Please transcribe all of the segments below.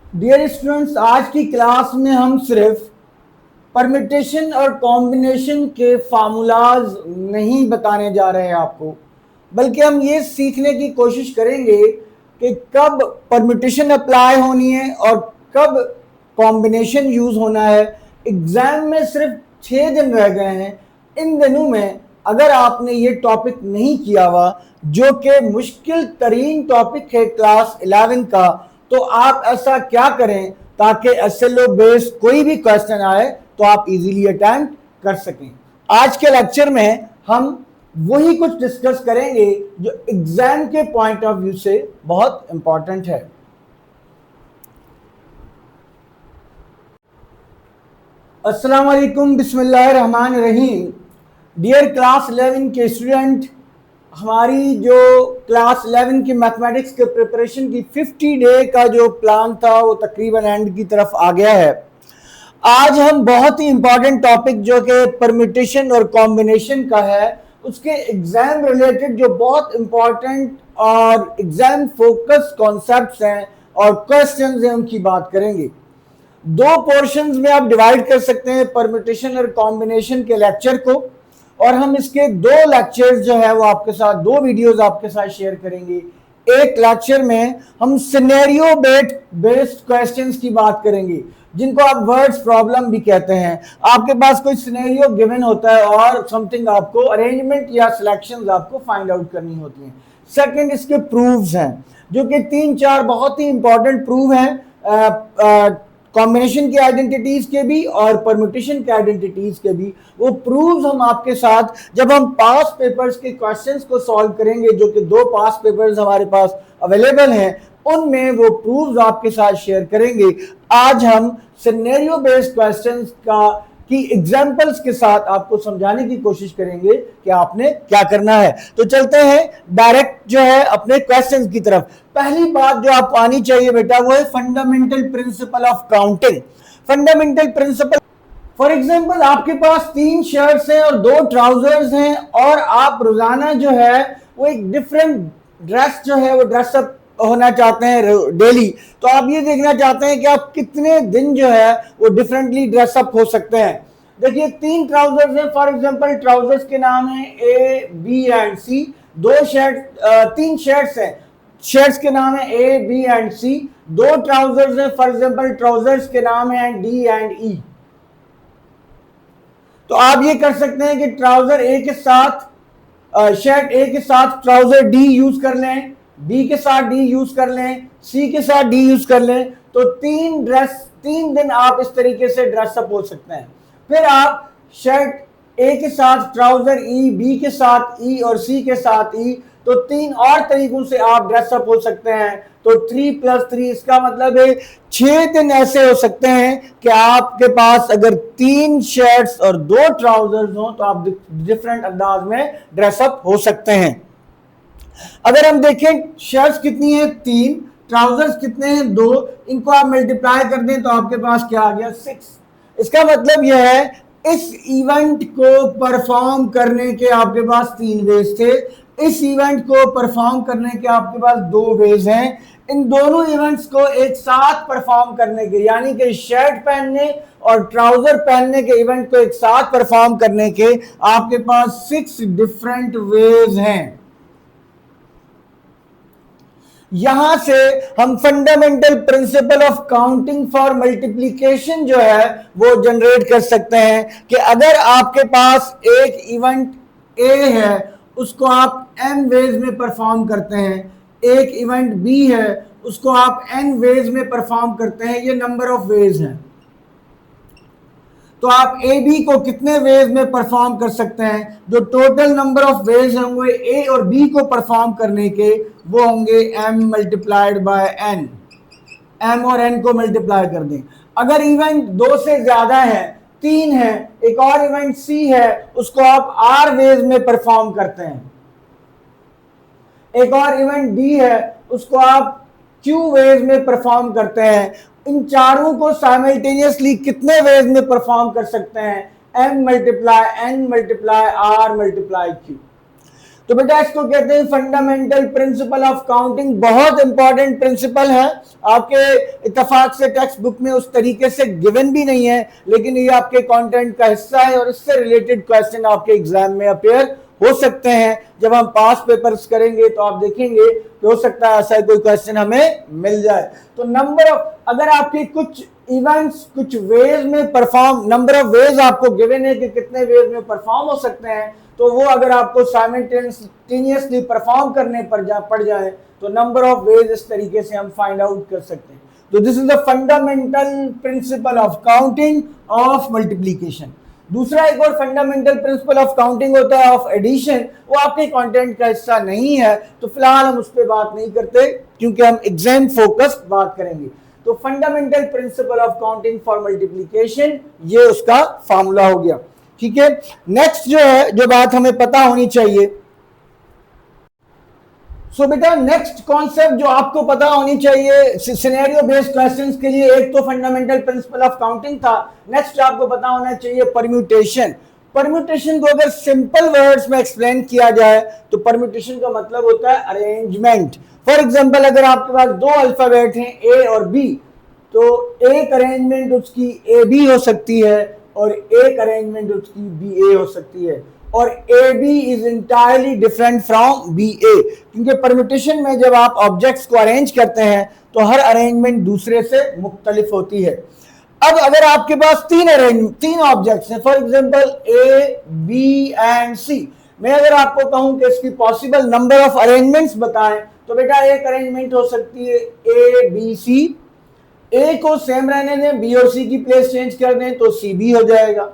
Dear students, आज की class में हम सिर्फ परमिटेशन और कॉम्बिनेशन के फार्मूलाज नहीं बताने जा रहे हैं आपको, बल्कि हम ये सीखने की कोशिश करेंगे कि कब परमिटेशन अप्लाई होनी है और कब कॉम्बिनेशन यूज होना है। एग्जाम में सिर्फ 6 दिन रह गए हैं। इन दिनों में अगर आपने ये टॉपिक नहीं किया हुआ, जो कि मुश्किल तरीन टॉपिक है क्लास 11 का, तो आप ऐसा क्या करें ताकि एसएलओ बेस्ड कोई भी क्वेश्चन आए तो आप इजीली अटेम्प्ट कर सकें। आज के लेक्चर में हम वही कुछ डिस्कस करेंगे जो एग्जाम के पॉइंट ऑफ व्यू से बहुत इंपॉर्टेंट है। अस्सलाम वालेकुम, बिस्मिल्लाहिर रहमानिर रहीम। डियर क्लास 11 के स्टूडेंट, हमारी जो क्लास 11 की मैथमेटिक्स के प्रिपरेशन की 50 डे का जो प्लान था वो तकरीबन एंड की तरफ आ गया है। आज हम बहुत ही इंपॉर्टेंट टॉपिक जो कि परम्यूटेशन और कॉम्बिनेशन का है, उसके एग्जाम रिलेटेड जो बहुत इंपॉर्टेंट और एग्जाम फोकस कॉन्सेप्ट्स हैं और क्वेश्चंस हैं, उनकी बात करेंगे। दो पोर्शंस में आप डिवाइड कर सकते हैं परम्यूटेशन और कॉम्बिनेशन के लेक्चर को, और हम इसके दो लेक्चर्स जो है वो आपके साथ, दो वीडियोस आपके साथ शेयर करेंगे। एक लेक्चर में हम सिनेरियो बेस्ड क्वेश्चंस की बात करेंगे, जिनको आप वर्ड्स प्रॉब्लम भी कहते हैं। आपके पास कोई सिनेरियो गिवन होता है और समथिंग आपको अरेंजमेंट या सिलेक्शंस आपको फाइंड आउट करनी होती हैं। सेकंड, इसके प्रूव्स हैं, जो कि 3-4 बहुत ही इंपॉर्टेंट प्रूव हैं कॉम्बिनेशन की आइडेंटिटीज के भी और परम्यूटेशन के आइडेंटिटीज के भी। वो प्रूव्स हम आपके साथ जब हम पास पेपर्स के क्वेश्चंस को सॉल्व करेंगे, जो कि 2 पास पेपर्स हमारे पास अवेलेबल हैं, उनमें वो प्रूव्स आपके साथ शेयर करेंगे। आज हम सिनेरियो बेस्ड क्वेश्चंस की एग्जाम्पल्स के साथ आपको समझाने की कोशिश करेंगे कि आपने क्या करना है। तो चलते हैं डायरेक्ट जो है अपने क्वेश्चंस की तरफ। पहली बात जो आपको आनी चाहिए बेटा, वो है fundamental principle of counting. Fundamental principle, for example आपके पास 3 शर्ट्स हैं और 2 ट्राउजर्स हैं, और आप रोजाना जो है वो एक डिफरेंट ड्रेस जो है वो ड्रेसअप होना चाहते हैं डेली। तो आप ये देखना चाहते हैं कि आप कितने दिन जो है वो डिफरेंटली ड्रेसअप हो सकते हैं। देखिए 3 ट्राउजर्स हैं, फॉर एग्जांपल ट्राउजर्स के नाम हैं ए, बी एंड सी। 3 शर्ट्स हैं, शर्ट्स के नाम है ए, बी एंड सी। 2 ट्राउजर्स हैं, फॉर एग्जांपल ट्राउजर्स के नाम है डी एंड ई। तो आप ये कर सकते हैं कि ट्राउजर ए के साथ शर्ट ए के साथ ट्राउजर डी यूज कर लें, बी के साथ डी यूज कर लें, सी के साथ डी यूज कर लें। तो 3 दिन आप इस तरीके से ड्रेसअप हो सकते हैं। फिर आप शर्ट ए के साथ ट्राउजर ई, बी के साथ ई और सी के साथ ई, तो 3 और तरीकों से आप ड्रेसअप हो सकते हैं। तो 3 + 3, इसका मतलब है 6 दिन ऐसे हो सकते हैं कि आपके पास अगर 3 शर्ट्स और 2 ट्राउजर्स हो तो आप डिफरेंट अंदाज में ड्रेसअप हो सकते हैं। अगर हम देखें शर्ट्स कितनी है 3, ट्राउजर्स कितने हैं 2, इनको आप मल्टीप्लाई कर दें तो आपके पास क्या आ गया 6। इसका मतलब यह है इस इवेंट को परफॉर्म करने के आपके पास 3 वेज थे, इस इवेंट को परफॉर्म करने के आपके पास 2 वेज हैं। इन दोनों इवेंट्स को एक साथ परफॉर्म करने के, यानी कि शर्ट पहनने और ट्राउजर पहनने के इवेंट को एक साथ परफॉर्म करने के आपके पास 6 डिफरेंट वेज हैं। यहां से हम fundamental principle of counting for multiplication जो है वो जनरेट कर सकते हैं कि अगर आपके पास एक इवेंट ए है, उसको आप n वेज में परफॉर्म करते हैं, एक इवेंट बी है, उसको आप n वेज में परफॉर्म करते हैं, ये नंबर ऑफ वेज हैं। तो आप ए बी को कितने वेज में परफॉर्म कर सकते हैं? जो टोटल नंबर ऑफ वेज होंगे ए और बी को परफॉर्म करने के, वो होंगे m multiplied by n। m और n को मल्टीप्लाई कर दें। अगर इवेंट 2 से ज्यादा है, 3 है, एक और इवेंट c है, उसको आप r वेज में परफॉर्म करते हैं। एक और इवेंट b है, उसको आप q वेज में परफॉर्म करते हैं। इन चारों को साइमल्टेनियसली कितने वेज में परफॉर्म कर सकते हैं? m × n × r × q। तो बेटा इसको कहते हैं फंडामेंटल प्रिंसिपल ऑफ काउंटिंग। बहुत इंपॉर्टेंट प्रिंसिपल है, आपके इत्तेफाक से टेक्स्ट बुक में उस तरीके से गिवन भी नहीं है, लेकिन ये आपके कंटेंट का हिस्सा है और इससे रिलेटेड क्वेश्चन आपके एग्जाम में अपेयर हो सकते हैं। जब हम पास पेपर्स करेंगे तो आप देखेंगे कि हो सकता है ऐसा कोई क्वेश्चन हमें मिल जाए। तो नंबर ऑफ, अगर आपके कुछ इवेंट्स कुछ वेज में परफॉर्म, नंबर ऑफ वेज आपको गिवन है कि कितने वेज में परफॉर्म हो सकते हैं, तो वो अगर आपको साइमल्टेनियसली परफॉर्म करने पर पड़ जाए तो नंबर ऑफ वेज इस तरीके से हम फाइंड आउट कर सकते हैं। तो this is the fundamental principle of counting of multiplication. दूसरा एक और फंडामेंटल प्रिंसिपल ऑफ काउंटिंग होता है ऑफ एडिशन, वो आपके कंटेंट का हिस्सा नहीं है, तो फिलहाल हम उस पर बात नहीं करते क्योंकि हम एग्जाम फोकस्ड बात करेंगे। तो fundamental principle of counting for multiplication, ये उसका फार्मूला हो गया। ठीक है, नेक्स्ट जो है, जो बात हमें पता होनी चाहिए, सो बेटा नेक्स्ट कॉन्सेप्ट जो आपको पता होनी चाहिए सिनेरियो बेस्ड क्वेश्चंस के लिए, एक तो फंडामेंटल प्रिंसिपल ऑफ काउंटिंग था, नेक्स्ट आपको पता होना चाहिए परम्यूटेशन। परम्यूटेशन को अगर सिंपल वर्ड्स में एक्सप्लेन किया जाए तो परम्यूटेशन का मतलब होता है अरेंजमेंट। फॉर एग्जांपल अगर आपके पास दो अल्फाबेट हैं ए और बी, तो एक अरेंजमेंट उसकी ए बी हो सकती है और एक अरेंजमेंट उसकी बी ए हो सकती है, और A B is entirely different from B A, क्योंकि परम्यूटेशन में जब आप ऑब्जेक्ट्स को अरेंज करते हैं तो हर अरेंजमेंट दूसरे से मुख्तलिफ होती है। अब अगर आपके पास तीन ऑब्जेक्ट्स हैं, for example A B and C, मैं अगर आपको कहूं कि इसकी पॉसिबल नंबर ऑफ अरेंजमेंट्स बताएं, तो बेटा एक अरेंजमेंट हो सकती है ए बी सी, ए को सेम रहने दें, बी और सी की प्लेस चेंज कर दें तो सी बी हो जाएगा।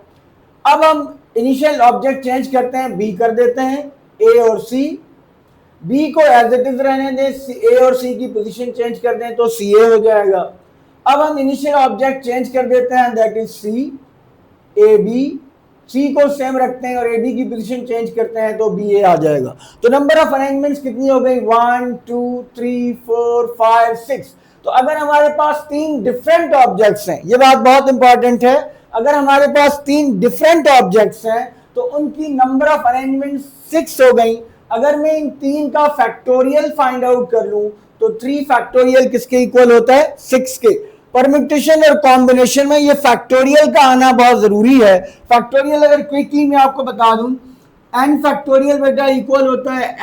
अब हम इनिशियल ऑब्जेक्ट चेंज करते हैं, बी कर देते हैं ए और सी, बी को एज इट इज रहने दें, ए और सी की पोजीशन चेंज कर दें तो सी ए हो जाएगा। अब हम इनिशियल ऑब्जेक्ट चेंज कर देते हैं, that is C, A B, C को सेम रखते हैं और ए बी की पोजीशन चेंज करते हैं तो बी ए आ जाएगा। तो नंबर ऑफ अरेंजमेंट्स कितनी हो गई, 1 2 3 4 5 6। तो अगर हमारे पास तीन डिफरेंट ऑब्जेक्ट्स हैं, ये बात बहुत इंपॉर्टेंट है, अगर हमारे पास तीन डिफरेंट ऑब्जेक्ट्स हैं तो उनकी नंबर ऑफ अरेंजमेंट 6 हो गई। अगर मैं इन तीन का फैक्टोरियल फाइंड आउट कर लूं तो 3 फैक्टोरियल किसके इक्वल होता है, 6 के। परम्यूटेशन और कॉम्बिनेशन में ये फैक्टोरियल का आना बहुत जरूरी है। फैक्टोरियल अगर क्विकली मैं आपको बता दूं, n फैक्टोरियल बेटा इक्वल होता है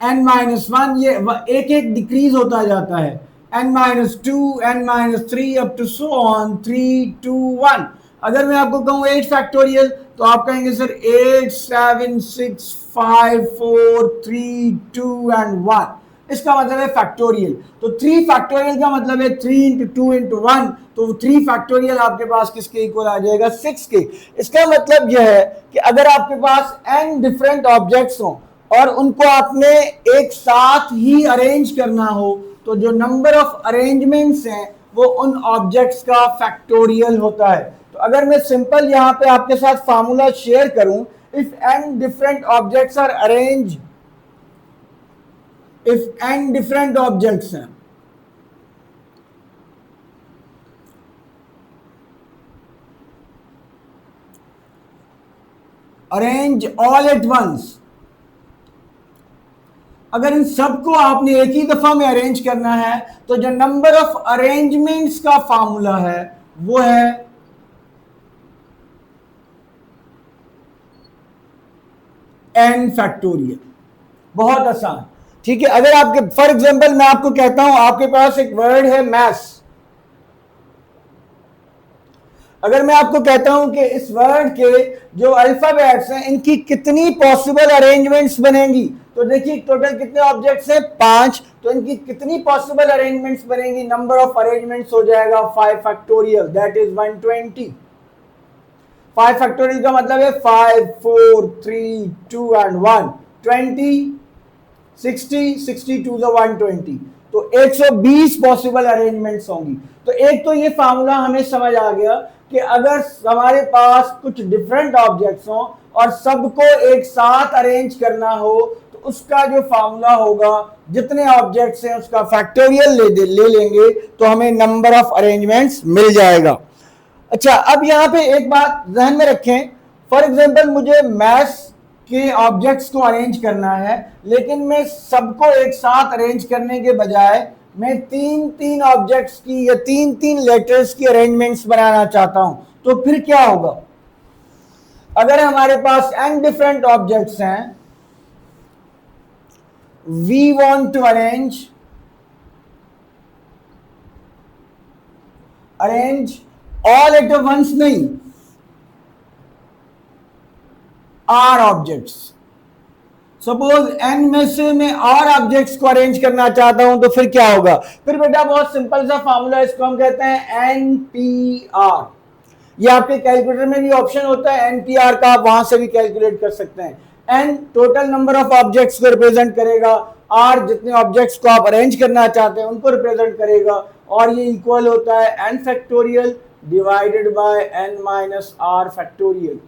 n-1, ये एक एक डिक्रीज होता जाता है, n-2, n-3 up to so on 3 2 1। अगर मैं आपको कहूं 8 फैक्टोरियल तो आप कहेंगे सर 8 7 6 5 4 3 2 and 1, इसका मतलब है फैक्टोरियल। तो 3 फैक्टोरियल का मतलब है 3 into 2 into 1, तो 3 फैक्टोरियल आपके पास किसके इक्वल आ जाएगा, 6 के। इसका मतलब यह है कि अगर आपके पास n डिफरेंट ऑब्जेक्ट्स हों और उनको आपने एक साथ ही अरेंज करना हो, तो जो नंबर ऑफ अरेंजमेंट्स हैं वो उन ऑब्जेक्ट्स का फैक्टोरियल होता है। तो अगर मैं सिंपल यहाँ पे आपके साथ फार्मूला शेयर करूं, if n different objects are arrange, if n different objects हैं, अरेंज ऑल एट वंस, अगर इन सबको आपने एक ही दफा में अरेंज करना है तो जो नंबर ऑफ अरेंजमेंट्स का फार्मूला है वो है n फैक्टोरियल। बहुत आसान, ठीक है। अगर आपके फॉर एग्जांपल मैं आपको कहता हूं आपके पास एक वर्ड है मैथ्स, अगर मैं आपको कहता हूं कि इस वर्ड के जो अल्फाबेट्स हैं इनकी कितनी पॉसिबल अरेंजमेंट्स बनेंगी, तो देखिए टोटल कितने ऑब्जेक्ट्स हैं, 5, तो इनकी कितनी पॉसिबल अरेंजमेंट्स बनेंगी, नंबर ऑफ अरेंजमेंट्स हो जाएगा 5 फैक्टोरियल, दैट इज 120। 5 फैक्टोरियल का मतलब है 5 4 3 2 and 1, 20 60 60 to the 120, तो 120 पॉसिबल अरेंजमेंट्स होंगी। तो एक तो ये फार्मूला हमें समझ आ गया कि अगर हमारे पास कुछ डिफरेंट ऑब्जेक्ट्स हों और सबको एक साथ अरेंज करना हो तो उसका जो फार्मूला होगा, जितने ऑब्जेक्ट्स हैं उसका फैक्टोरियल ले लेंगे तो हमें नंबर ऑफ अरेंजमेंट्स मिल जाएगा। अच्छा, अब यहाँ पे एक बात ध्यान में रखें, फॉर एग्जांपल मुझे मैथ्स के ऑब्जेक्ट्स को अरेंज करना है, लेकिन मैं सबको एक साथ अरेंज करने के बजाय मैं तीन तीन ऑब्जेक्ट्स की या तीन तीन लेटर्स की अरेंजमेंट्स बनाना चाहता हूं, तो फिर क्या होगा? अगर हमारे पास n डिफरेंट ऑब्जेक्ट्स हैं, we want to arrange all at once नहीं, r ऑब्जेक्ट्स। सपोज n में से मैं r ऑब्जेक्ट्स को अरेंज करना चाहता हूं, तो फिर क्या होगा? फिर बेटा बहुत सिंपल सा फॉर्मूला, इसको हम कहते हैं NPR। ये आपके कैलकुलेटर में भी ऑप्शन होता है NPR का, आप वहां से भी कैलकुलेट कर सकते हैं। n total number of objects को रिप्रेजेंट करेगा, r जितने ऑब्जेक्ट्स को आप अरेंज करना चाहते हैं उनको रिप्रेजेंट करेगा, और ये इक्वल होता है n factorial divided bye n minus r factorial.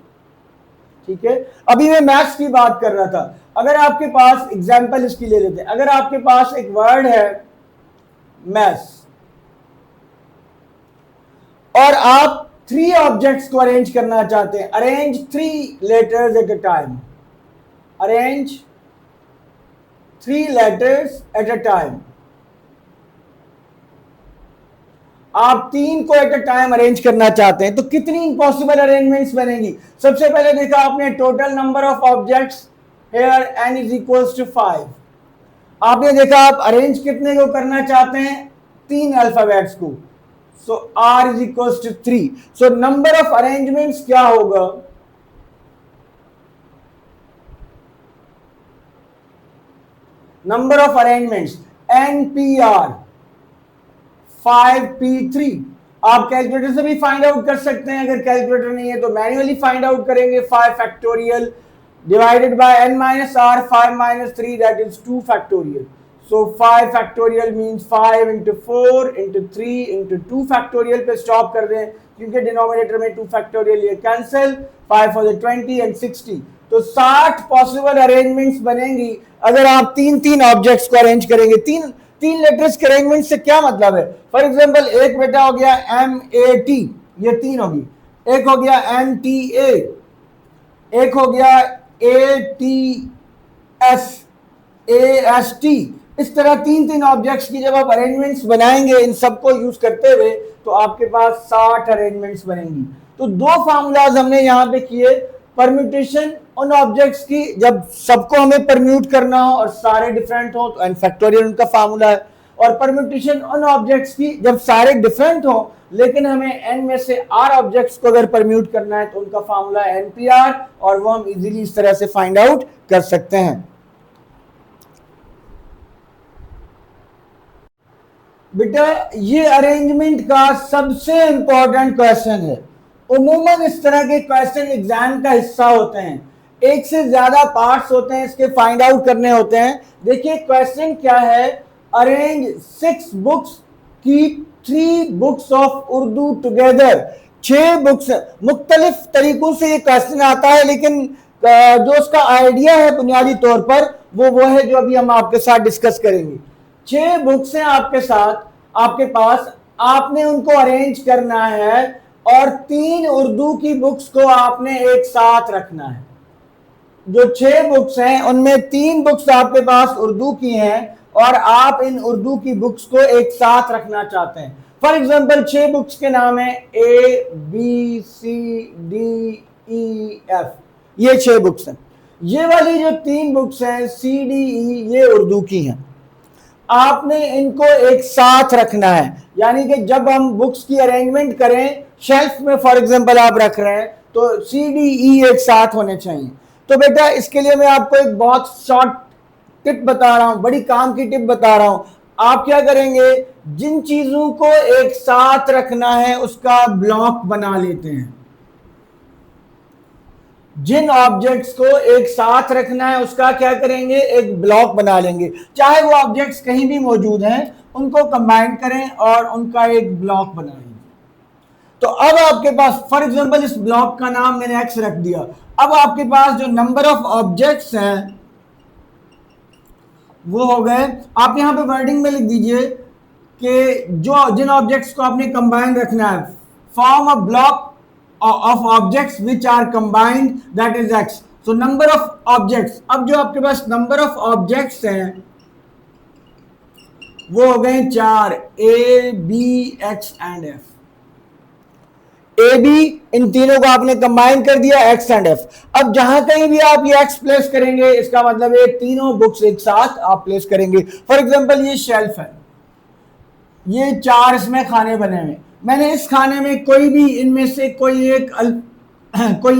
ठीक है, अभी मैं मैथ्स की बात कर रहा था। अगर आपके पास एग्जांपल इसकी ले लेते हैं, अगर आपके पास एक वर्ड है मैथ्स और आप 3 ऑब्जेक्ट्स को अरेंज करना चाहते हैं, arrange 3 letters at a time, arrange 3 letters at a time. आप 3 को एट अ टाइम अरेंज करना चाहते हैं, तो कितनी इम्पॉसिबल अरेंजमेंट्स बनेगी? सबसे पहले देखा आपने total number of objects here n is equals to 5। आपने देखा आप अरेंज कितने को करना चाहते हैं? 3 अल्फाबेट्स को, so r is equals to 3। So number of arrangements क्या होगा? Number of arrangements NPR 5P3। आप कैलकुलेटर से भी फाइंड आउट कर सकते हैं, अगर कैलकुलेटर नहीं है तो मैन्युअली फाइंड आउट करेंगे। 5 factorial divided bye n minus r, 5 minus 3 that is 2 factorial. So 5 factorial means 5 into 4 into 3 into 2 factorial पे स्टॉप कर दें, क्योंकि डिनोमिनेटर में 2 फैक्टोरियल ये कैंसिल, 5 फॉर द 20 एंड 60। तो 60 पॉसिबल अरेंजमेंट्स बनेंगी अगर आप 3 ऑब्जेक्ट्स को अरेंज करेंगे। तीन लेटर्स के अरेंजमेंट से क्या मतलब है? फॉर एग्जांपल एक बेटा हो गया MAT, ये 3 होगी, एक हो गया MTA, एक हो गया ATS, AST। इस तरह 3 ऑब्जेक्ट्स की जब आप अरेंजमेंट्स बनाएंगे इन सबको यूज करते हुए, तो आपके पास 60 अरेंजमेंट्स बनेंगी। तो 2 फार्मूलाज हमने यहाँ पे किए, परम्यूटेशन उन ऑब्जेक्ट्स की जब सबको हमें परम्यूट करना हो और सारे डिफरेंट हो तो n फैक्टोरियल उनका फार्मूला है, और परम्यूटेशन उन ऑब्जेक्ट्स की जब सारे डिफरेंट हो लेकिन हमें n में से r ऑब्जेक्ट्स को अगर परम्यूट करना है तो उनका फार्मूला है NPR, और वो हम इजीली इस तरह से फाइंड आउट कर सकते हैं। बेटा ये अरेंजमेंट का सबसे इंपॉर्टेंट क्वेश्चन है। उमूमन इस तरह के क्वेश्चन एग्जाम का हिस्सा होते हैं, एक से ज्यादा पार्ट्स होते हैं, इसके फाइंड आउट करने होते हैं। देखिए क्वेश्चन क्या है, arrange 6 books, keep 3 books of Urdu together. 6 books, मुख्तलिफ तरीकों से ये क्वेश्चन आता है, लेकिन जो उसका आइडिया है बुनियादी तौर पर वो है जो अभी हम आपके साथ डिस्कस करेंगे। 6 बुक्स हैं आपके साथ, आपके पास, आपने उनको अरेंज करना है और 3 उर्दू की बुक्स को आपने एक साथ रखना है। जो 6 बुक्स हैं उनमें 3 बुक्स आपके पास उर्दू की हैं और आप इन उर्दू की बुक्स को एक साथ रखना चाहते हैं। फॉर एग्जांपल 6 बुक्स के नाम है ABCDEF, ये 6 बुक्स हैं। ये वाली जो 3 बुक्स हैं CDE, ये उर्दू की हैं। आपने इनको एक साथ रखना है, यानी कि जब हम बुक्स की अरेंजमेंट करें, शेल्फ में फॉर एग्जांपल आप रख रहे हैं तो CDE एक साथ होने चाहिए। तो बेटा इसके लिए मैं आपको एक बहुत शॉर्ट टिप बता रहा हूं, बड़ी काम की टिप बता रहा हूं। आप क्या करेंगे, जिन चीजों को एक साथ रखना है उसका ब्लॉक बना लेते हैं। जिन ऑब्जेक्ट्स को एक साथ रखना है उसका क्या करेंगे, एक ब्लॉक बना लेंगे। चाहे वो ऑब्जेक्ट्स कहीं भी मौजूद हैं, उनको कंबाइन करें और उनका एक ब्लॉक बनाएंगे। तो अब आपके पास फॉर एग्जांपल इस ब्लॉक का नाम मैंने X रख दिया। अब आपके पास जो नंबर ऑफ ऑब्जेक्ट्स हैं वो हो गए, आप यहां पे वर्डिंग में लिख दीजिए कि जो जिन ऑब्जेक्ट्स को आपने कंबाइन रखना है, form a block of objects which are combined, that is X। So number of objects, अब जो आपके पास नंबर ऑफ ऑब्जेक्ट्स हैं वो हो गए 4, A B X and F. A B, इन तीनों को आपने कंबाइन कर दिया, एक्स एंड एफ। अब जहां कहीं भी आप ये एक्स प्लेस करेंगे इसका मतलब ये तीनों बुक्स एक साथ आप प्लेस करेंगे। फॉर एग्जांपल ये शेल्फ है, ये 4 इसमें खाने बने हुए, मैंने इस खाने में कोई भी इनमें से कोई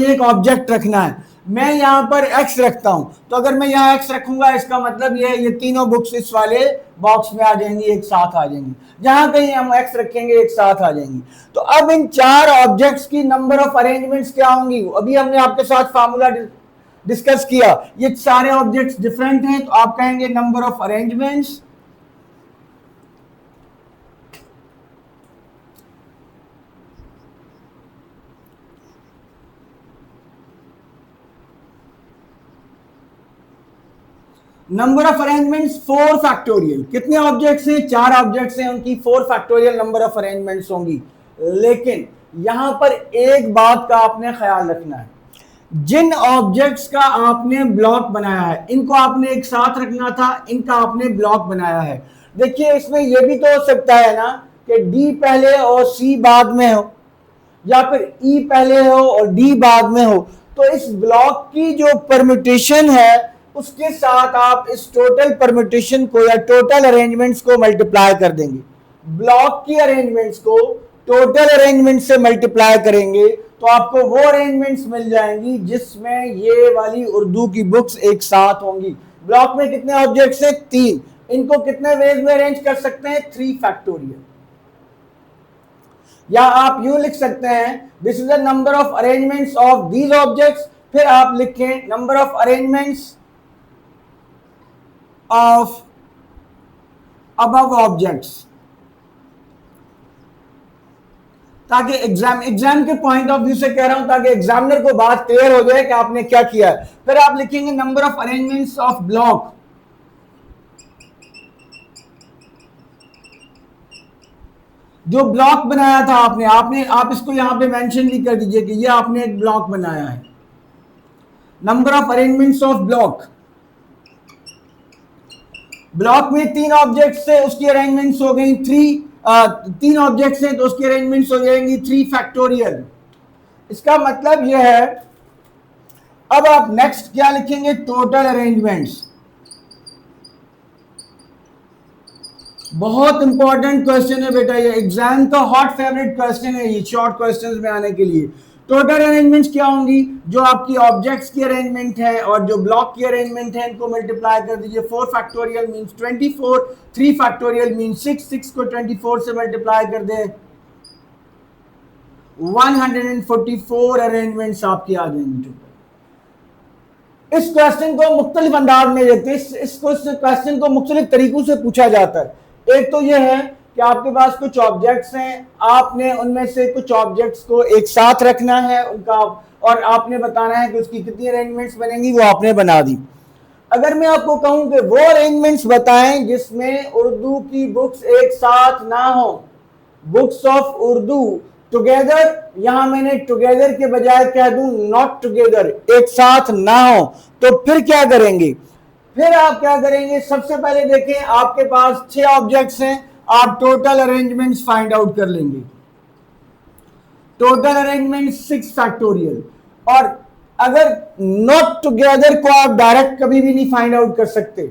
एक ऑब्जेक्ट रखना है, मैं यहां पर एक्स रखता हूं, तो अगर मैं यहां एक्स रखूंगा इसका मतलब ये तीनों बुक्स इस वाले बॉक्स में आ जाएंगी, एक साथ आ जाएंगी। जहां कहीं हम एक्स रखेंगे एक साथ आ जाएंगी। तो अब इन 4 ऑब्जेक्ट्स की नंबर ऑफ अरेंजमेंट्स क्या होंगी, अभी हमने आपके साथ फार्मूला डिस्कस किया। ये सारे ऑब्जेक्ट्स डिफरेंट हैं, तो आप कहेंगे number of arrangements number of arrangements 4 factorial. कितने ऑब्जेक्ट्स हैं, 4 ऑब्जेक्ट्स हैं, उनकी 4 फैक्टोरियल नंबर ऑफ अरेंजमेंट्स होंगी। लेकिन यहां पर एक बात का आपने ख्याल रखना है, जिन ऑब्जेक्ट्स का आपने ब्लॉक बनाया है इनको आपने एक साथ रखना था, इनका आपने ब्लॉक बनाया है। देखिए इसमें यह भी तो हो सकता है ना कि डी पहले और सी बाद में हो, या फिर ई पहले हो और डी बाद में हो। तो इस ब्लॉक की जो परम्यूटेशन है उसके साथ आप इस टोटल परम्यूटेशन को या टोटल अरेंजमेंट्स को मल्टीप्लाई कर देंगे। ब्लॉक की अरेंजमेंट्स को टोटल अरेंजमेंट से मल्टीप्लाई करेंगे तो आपको वो अरेंजमेंट्स मिल जाएंगी जिसमें ये वाली उर्दू की बुक्स एक साथ होंगी। ब्लॉक में कितने ऑब्जेक्ट्स हैं, 3। इनको कितने वेज में अरेंज कर सकते हैं, 3 फैक्टोरियल। या आप यूं लिख सकते हैं, this is the number of arrangements of these objects, फिर आप लिखें number of arrangements of above objects, ताकि एग्जाम के पॉइंट ऑफ व्यू से कह रहा हूं, ताकि एग्जामिनर को बात क्लियर हो जाए कि आपने क्या किया है। फिर आप लिखेंगे number of arrangements of block, जो ब्लॉक बनाया था आपने आप इसको यहां पे मेंशन भी कर दीजिए कि ये आपने एक ब्लॉक बनाया है। Number of arrangements of block, block में 3 ऑब्जेक्ट्स से उसकी अरेंजमेंट्स हो गई 3 ऑब्जेक्ट्स हैं तो उसकी अरेंजमेंट्स हो जाएंगी 3 फैक्टोरियल। इसका मतलब यह है, अब आप नेक्स्ट क्या लिखेंगे, टोटल अरेंजमेंट्स। बहुत इंपॉर्टेंट क्वेश्चन है बेटा, ये एग्जाम का हॉट फेवरेट क्वेश्चन है ये शॉर्ट क्वेश्चंस में आने के लिए। टोटल अरेंजमेंट्स क्या होंगी, जो आपकी ऑब्जेक्ट्स की अरेंजमेंट है और जो ब्लॉक की अरेंजमेंट है इनको मल्टीप्लाई कर दीजिए। 4 फैक्टोरियल मींस 24, 3 फैक्टोरियल मींस 6 को 24 से मल्टीप्लाई कर दे, 144 अरेंजमेंट्स आपकी आ जाएंगी। इस क्वेश्चन को मुख्तलिफ अंदाज में देखते हैं, इस क्वेश्चन को मुख्तलिफ तरीकों से पूछा जाता है। एक तो यह है कि आपके पास कुछ ऑब्जेक्ट्स हैं, आपने उनमें से कुछ ऑब्जेक्ट्स को एक साथ रखना है उनका, और आपने बताना है कि उसकी कितनी अरेंजमेंट्स बनेंगी, वो आपने बना दी। अगर मैं आपको कहूं कि वो अरेंजमेंट्स बताएं जिसमें उर्दू की बुक्स एक साथ ना हो, बुक्स ऑफ उर्दू टुगेदर, यहां मैंने टुगेदर के बजाय कह दूं नॉट टुगेदर, एक साथ ना हो, तो फिर क्या करेंगे? फिर आप क्या करेंगे, सबसे पहले देखें आपके पास 6 ऑब्जेक्ट्स हैं, आप टोटल अरेंजमेंट्स फाइंड आउट कर लेंगे। Total arrangement 6 factorial. और अगर नॉट टुगेदर को आप डायरेक्ट कभी भी नहीं फाइंड आउट कर सकते,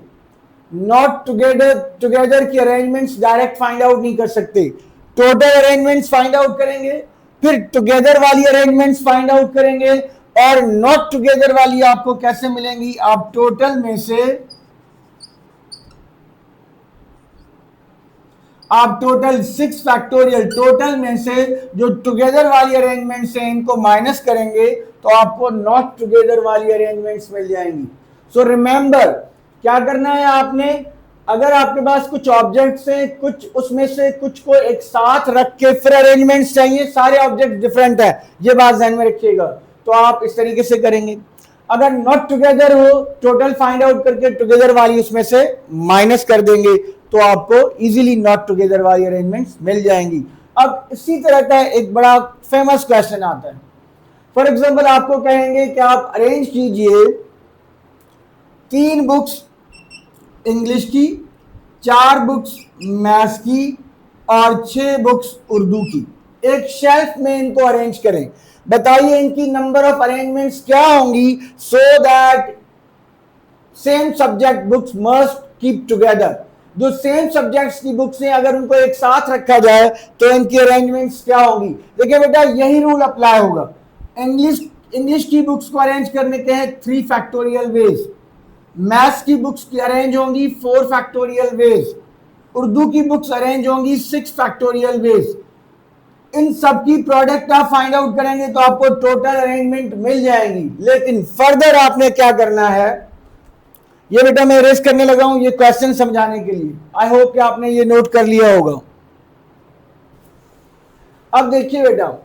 नॉट टुगेदर की अरेंजमेंट्स डायरेक्ट फाइंड आउट नहीं कर सकते, टोटल अरेंजमेंट्स फाइंड आउट करेंगे, फिर टुगेदर वाली अरेंजमेंट्स फाइंड आउट करेंगे, और नॉट टुगेदर वाली आपको कैसे मिलेंगी, आप टोटल में से आप टोटल 6 फैक्टोरियल, टोटल में से जो टुगेदर वाली अरेंजमेंट्स हैं इनको माइनस करेंगे तो आपको नॉट टुगेदर वाली अरेंजमेंट्स मिल जाएंगी। सो रिमेंबर क्या करना है आपने, अगर आपके पास कुछ ऑब्जेक्ट्स हैं, कुछ उसमें से कुछ को एक साथ रख के फिर अरेंजमेंट्स चाहिए, सारे ऑब्जेक्ट डिफरेंट है, ये बात ध्यान में रखिएगा, तो आप इस तरीके से करेंगे। अगर नॉट टुगेदर हो, टोटल फाइंड आउट करके टुगेदर वाली उसमें से माइनस कर देंगे तो आपको इजीली नॉट टुगेदर वाली अरेंजमेंट्स मिल जाएंगी। अब इसी तरह का एक बड़ा फेमस क्वेश्चन आता है फॉर एग्जाम्पल आपको कहेंगे कि आप अरेंज कीजिए 3 बुक्स इंग्लिश की, 4 बुक्स मैथ्स की और 6 बुक्स उर्दू की, एक शेल्फ में इनको अरेंज करें। बताइए इनकी नंबर ऑफ अरेंजमेंट्स क्या होंगी, so that same subject books must keep together. जो सेम सब्जेक्ट्स की बुक्स हैं अगर उनको एक साथ रखा जाए तो इनकी अरेंजमेंट्स क्या होंगी। देखिए बेटा यही रूल अप्लाई होगा। इंग्लिश की बुक्स को अरेंज करने के हैं 3 फैक्टोरियल वेज, मैथ्स की बुक्स की अरेंज होंगी 4 फैक्टोरियल वेज, उर्दू की बुक्स अरेंज होंगी 6 फैक्टोरियल वेज। इन सब की प्रोडक्ट आप फाइंड आउट करेंगे तो आपको टोटल अरेंजमेंट मिल जाएंगी। लेकिन फर्दर आपने क्या करना है, ये बेटा मैं रेस करने लगा हूं ये क्वेश्चन समझाने के लिए। आई होप कि आपने ये नोट कर लिया होगा। अब देखिए बेटा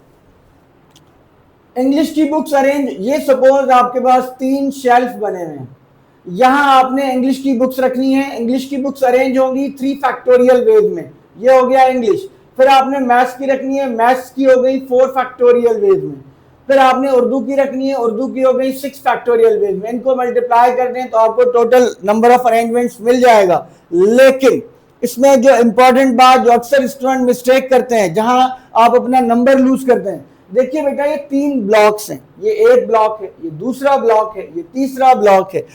इंग्लिश की बुक्स अरेंज, ये सपोज आपके पास 3 शेल्फ बने हुए हैं, यहां आपने इंग्लिश की बुक्स रखनी है। इंग्लिश की बुक्स अरेंज होंगी 3 फैक्टोरियल वेज में, ये हो गया इंग्लिश। फिर आपने मैथ्स की रखनी है, मैथ्स की हो गई 4 फैक्टोरियल वेज में। फिर आपने उर्दू की रखनी है, उर्दू की हो गई 6 फैक्टोरियल वेज में। इनको मल्टीप्लाई कर दें तो आपको टोटल नंबर ऑफ अरेंजमेंट्स मिल जाएगा। लेकिन इसमें जो इंपॉर्टेंट बात जो अक्सर स्टूडेंट मिस्टेक करते हैं, जहां आप अपना नंबर लूज करते हैं, देखिए बेटा ये 3 ब्लॉक्स हैं, ये एक ब्लॉक है, ये दूसरा ब्लॉक है, ये तीसरा ब्लॉक है।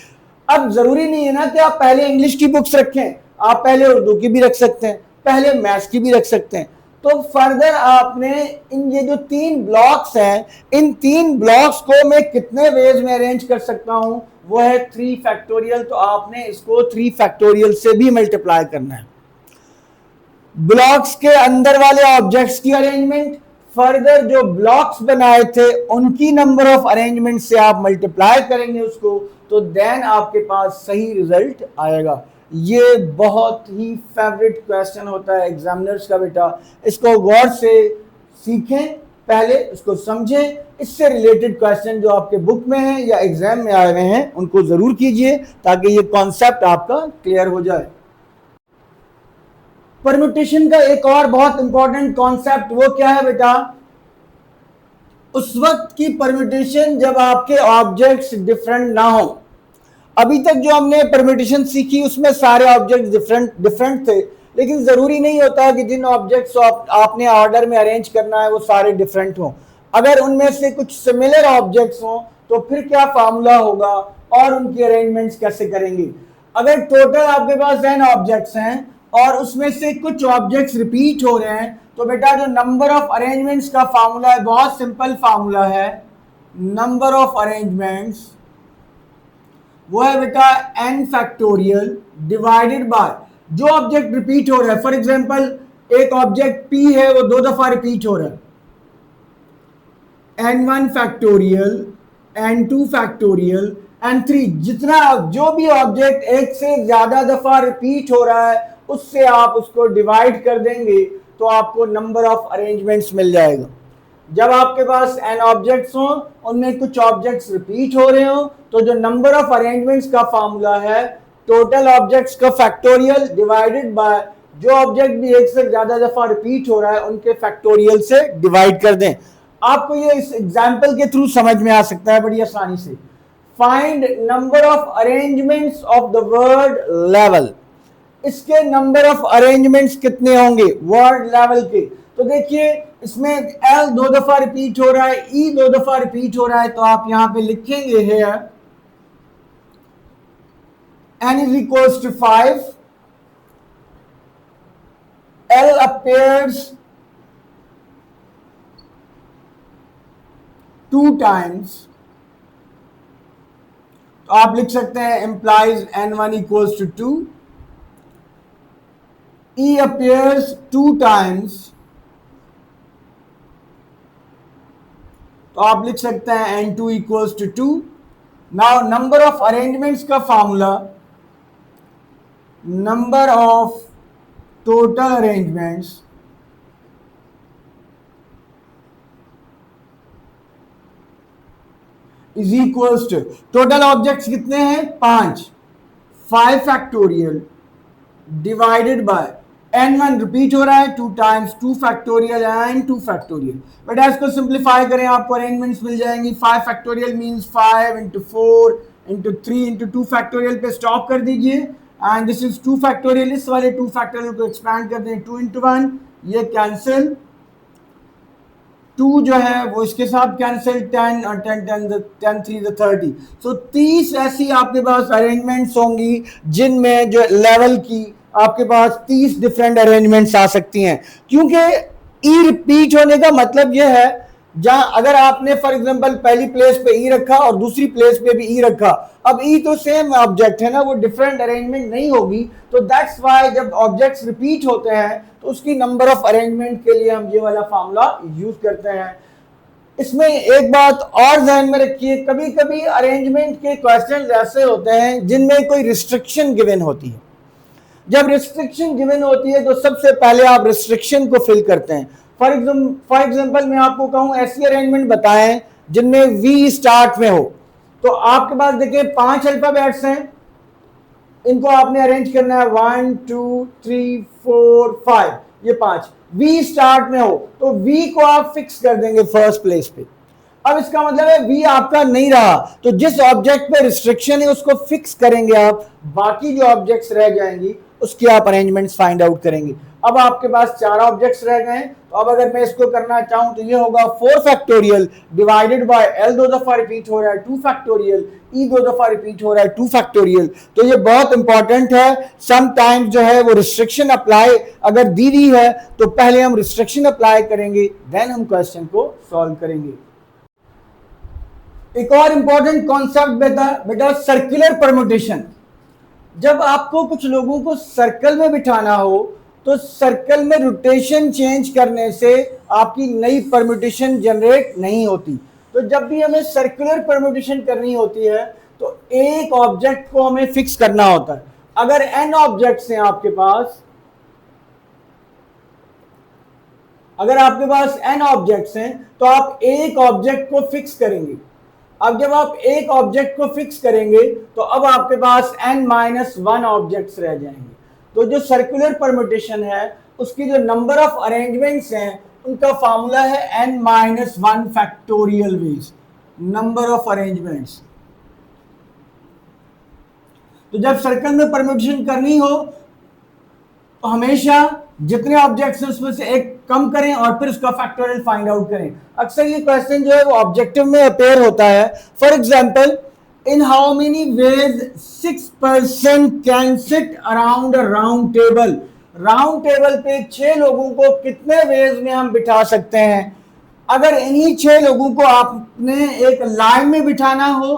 अब जरूरी नहीं है ना कि आप पहले इंग्लिश की बुक्स रखें, आप पहले उर्दू की भी रख सकते हैं, पहले मैथ्स की भी रख सकते हैं। तो फर्दर आपने इन ये जो 3 ब्लॉक्स हैं, इन 3 ब्लॉक्स को मैं कितने वेज में अरेंज कर सकता हूं, वो है 3 फैक्टोरियल। तो आपने इसको 3 फैक्टोरियल से भी मल्टीप्लाई करना है। ब्लॉक्स के अंदर वाले ऑब्जेक्ट्स की अरेंजमेंट, फर्दर जो ब्लॉक्स बनाए थे उनकी नंबर ऑफ अरेंजमेंट से आप मल्टीप्लाई करेंगे उसको, तो देन आपके पास सही रिजल्ट आएगा। ये बहुत ही फेवरेट क्वेश्चन होता है एग्जामिनर्स का बेटा, इसको गौर से सीखें, पहले इसको समझें। इससे रिलेटेड क्वेश्चन जो आपके बुक में हैं या एग्जाम में आए हुए हैं उनको जरूर कीजिए ताकि ये कॉन्सेप्ट आपका क्लियर हो जाए। परम्यूटेशन का एक और बहुत इंपॉर्टेंट कॉन्सेप्ट वो क्या है बेटा, उस वक्त की परम्यूटेशन जब आपके ऑब्जेक्ट्स डिफरेंट ना हो। अभी तक जो हमने परम्यूटेशन सीखी उसमें सारे ऑब्जेक्ट्स डिफरेंट थे, लेकिन जरूरी नहीं होता कि जिन ऑब्जेक्ट्स आपने ऑर्डर में अरेंज करना है वो सारे डिफरेंट हों। अगर उनमें से कुछ सिमिलर ऑब्जेक्ट्स हों तो फिर क्या फार्मूला होगा और उनकी अरेंजमेंट्स कैसे करेंगे। अगर टोटल आपके पास n ऑब्जेक्ट्स हैं और उसमें से कुछ ऑब्जेक्ट्स रिपीट हो रहे हैं तो बेटा जो नंबर ऑफ अरेंजमेंट्स का फार्मूला है, बहुत सिंपल फार्मूला है, नंबर ऑफ अरेंजमेंट्स वो है बेटा n फैक्टोरियल डिवाइडेड बाय जो ऑब्जेक्ट रिपीट हो रहा है। फॉर एग्जांपल एक ऑब्जेक्ट p है वो 2 दफा रिपीट हो रहा है, n1 factorial, n2 factorial, n3, जितना जो भी ऑब्जेक्ट एक से ज्यादा दफा रिपीट हो रहा है उससे आप उसको डिवाइड कर देंगे तो आपको नंबर ऑफ अरेंजमेंट्स मिल जाएगा। जब आपके पास n ऑब्जेक्ट्स हों उनमें कुछ ऑब्जेक्ट्स रिपीट हो रहे हो तो जो नंबर ऑफ अरेंजमेंट्स का फार्मूला है टोटल ऑब्जेक्ट्स का फैक्टोरियल डिवाइडेड बाय जो ऑब्जेक्ट भी एक से ज्यादा दफा रिपीट हो रहा है उनके फैक्टोरियल से डिवाइड कर दें। आपको ये इस एग्जांपल के थ्रू समझ में आ सकता है बड़ी आसानी से। Find number of arrangements of the word level, इसके नंबर ऑफ अरेंजमेंट्स कितने होंगे वर्ड लेवल के। तो देखिए इसमें L 2 दफा रिपीट हो रहा है, E 2 दफा रिपीट हो रहा है, तो आप यहां पे लिखेंगे है n is equals to 5, L appears 2 times, तो आप लिख सकते हैं implies n1 equals to 2, E appears 2 times, तो आप लिख सकते हैं n2 equals to 2। Now number of arrangements का formula, number of total arrangements is equals to total objects कितने हैं 5 factorial divided bye n1 repeat हो रहा है 2 टाइम्स 2 फैक्टोरियल एंड 2 फैक्टोरियल। बेटा इसको सिंप्लीफाई करें, आपको अरेंजमेंट्स मिल जाएंगी। 5 factorial means 5 into 4 into 3 into 2 factorial पे स्टॉप कर दीजिए। एंड दिस इज 2 फैक्टोरियल, इस वाले 2 फैक्टोरियल को एक्सपैंड कर दें 2 इंटू 1, ये कैंसिल, 2 जो है वो इसके साथ कैंसिल, 10 और 10 10 3 30। सो 30 ऐसी आपके पास अरेंजमेंट्स होंगी जिनमें जो लेवल की आपके पास 30 डिफरेंट अरेंजमेंट्स आ सकती हैं। क्योंकि ई रिपीट होने का मतलब यह है, जहां अगर आपने फॉर एग्जांपल पहली प्लेस पे ई रखा और दूसरी प्लेस पे भी ई रखा, अब ई तो सेम ऑब्जेक्ट है ना, वो डिफरेंट अरेंजमेंट नहीं होगी। तो दैट्स व्हाई जब ऑब्जेक्ट्स रिपीट होते हैं तो उसकी नंबर ऑफ अरेंजमेंट के लिए हम ये वाला फार्मूला यूज करते हैं। इसमें एक बात और ध्यान में रखिए, कभी कभी अरेंजमेंट के क्वेश्चन ऐसे होते हैं जिनमें कोई रिस्ट्रिक्शन गिवन होती है। जब रिस्ट्रिक्शन गिवन होती है तो सबसे पहले आप रिस्ट्रिक्शन को फिल करते हैं। फॉर एग्जांपल मैं आपको कहूं ऐसी अरेंजमेंट बताएं जिनमें वी स्टार्ट में हो, तो आपके पास देखिए 5 अल्फाबेट्स हैं, इनको आपने अरेंज करना है 1 2 3 4 5, ये 5 वी स्टार्ट में हो तो वी को आप फिक्स कर देंगे फर्स्ट प्लेस पे। अब इसका मतलब है वी आपका नहीं रहा, तो जिस ऑब्जेक्ट पे रिस्ट्रिक्शन है उसको फिक्स करेंगे आप, बाकी जो ऑब्जेक्ट्स रह जाएंगी उसकी आप अरेंजमेंट्स फाइंड आउट करेंगे। अब आपके पास 4 ऑब्जेक्ट्स रह गए, तो अब अगर मैं इसको करना चाहूं तो ये होगा 4 फैक्टोरियल डिवाइडेड बाय एल 2 दफा रिपीट हो रहा है 2 फैक्टोरियल, ई 2 दफा रिपीट हो रहा है 2 फैक्टोरियल। तो ये बहुत इंपॉर्टेंट है। समटाइम्स जो है वो रिस्ट्रिक्शन अप्लाई अगर दी हुई है तो पहले हम रिस्ट्रिक्शन अप्लाई करेंगे, देन हम क्वेश्चन को सॉल्व करेंगे। एक और इंपॉर्टेंट कॉन्सेप्ट बेटा सर्कुलर परम्यूटेशन। जब आपको कुछ लोगों को सर्कल में बिठाना हो तो सर्कल में रोटेशन चेंज करने से आपकी नई परम्यूटेशन जनरेट नहीं होती। तो जब भी हमें सर्कुलर परम्यूटेशन करनी होती है तो एक ऑब्जेक्ट को हमें फिक्स करना होता है। अगर n ऑब्जेक्ट्स हैं आपके पास, अगर आपके पास n ऑब्जेक्ट्स हैं तो आप एक ऑब्जेक्ट को फिक्स करेंगे। अब जब आप एक ऑब्जेक्ट को फिक्स करेंगे तो अब आपके पास n-1 ऑब्जेक्ट्स रह जाएंगे। तो जो सर्कुलर परम्यूटेशन है उसकी जो नंबर ऑफ अरेंजमेंट्स हैं उनका फार्मूला है n-1 factorial veg, number of arrangements. तो जब सर्कल में परम्यूटेशन करनी हो तो हमेशा जितने ऑब्जेक्ट्स हैं उसमें से एक कम करें और फिर उसका फैक्टोरियल फाइंड आउट करें। अक्सर ये क्वेश्चन जो है वो ऑब्जेक्टिव में अपेयर होता है। For example, in how many ways 6 person can sit around a round table. Round table पे 6 लोगों को कितने वेज में हम बिठा सकते हैं। अगर इन्हीं 6 लोगों को आपने एक लाइन में बिठाना हो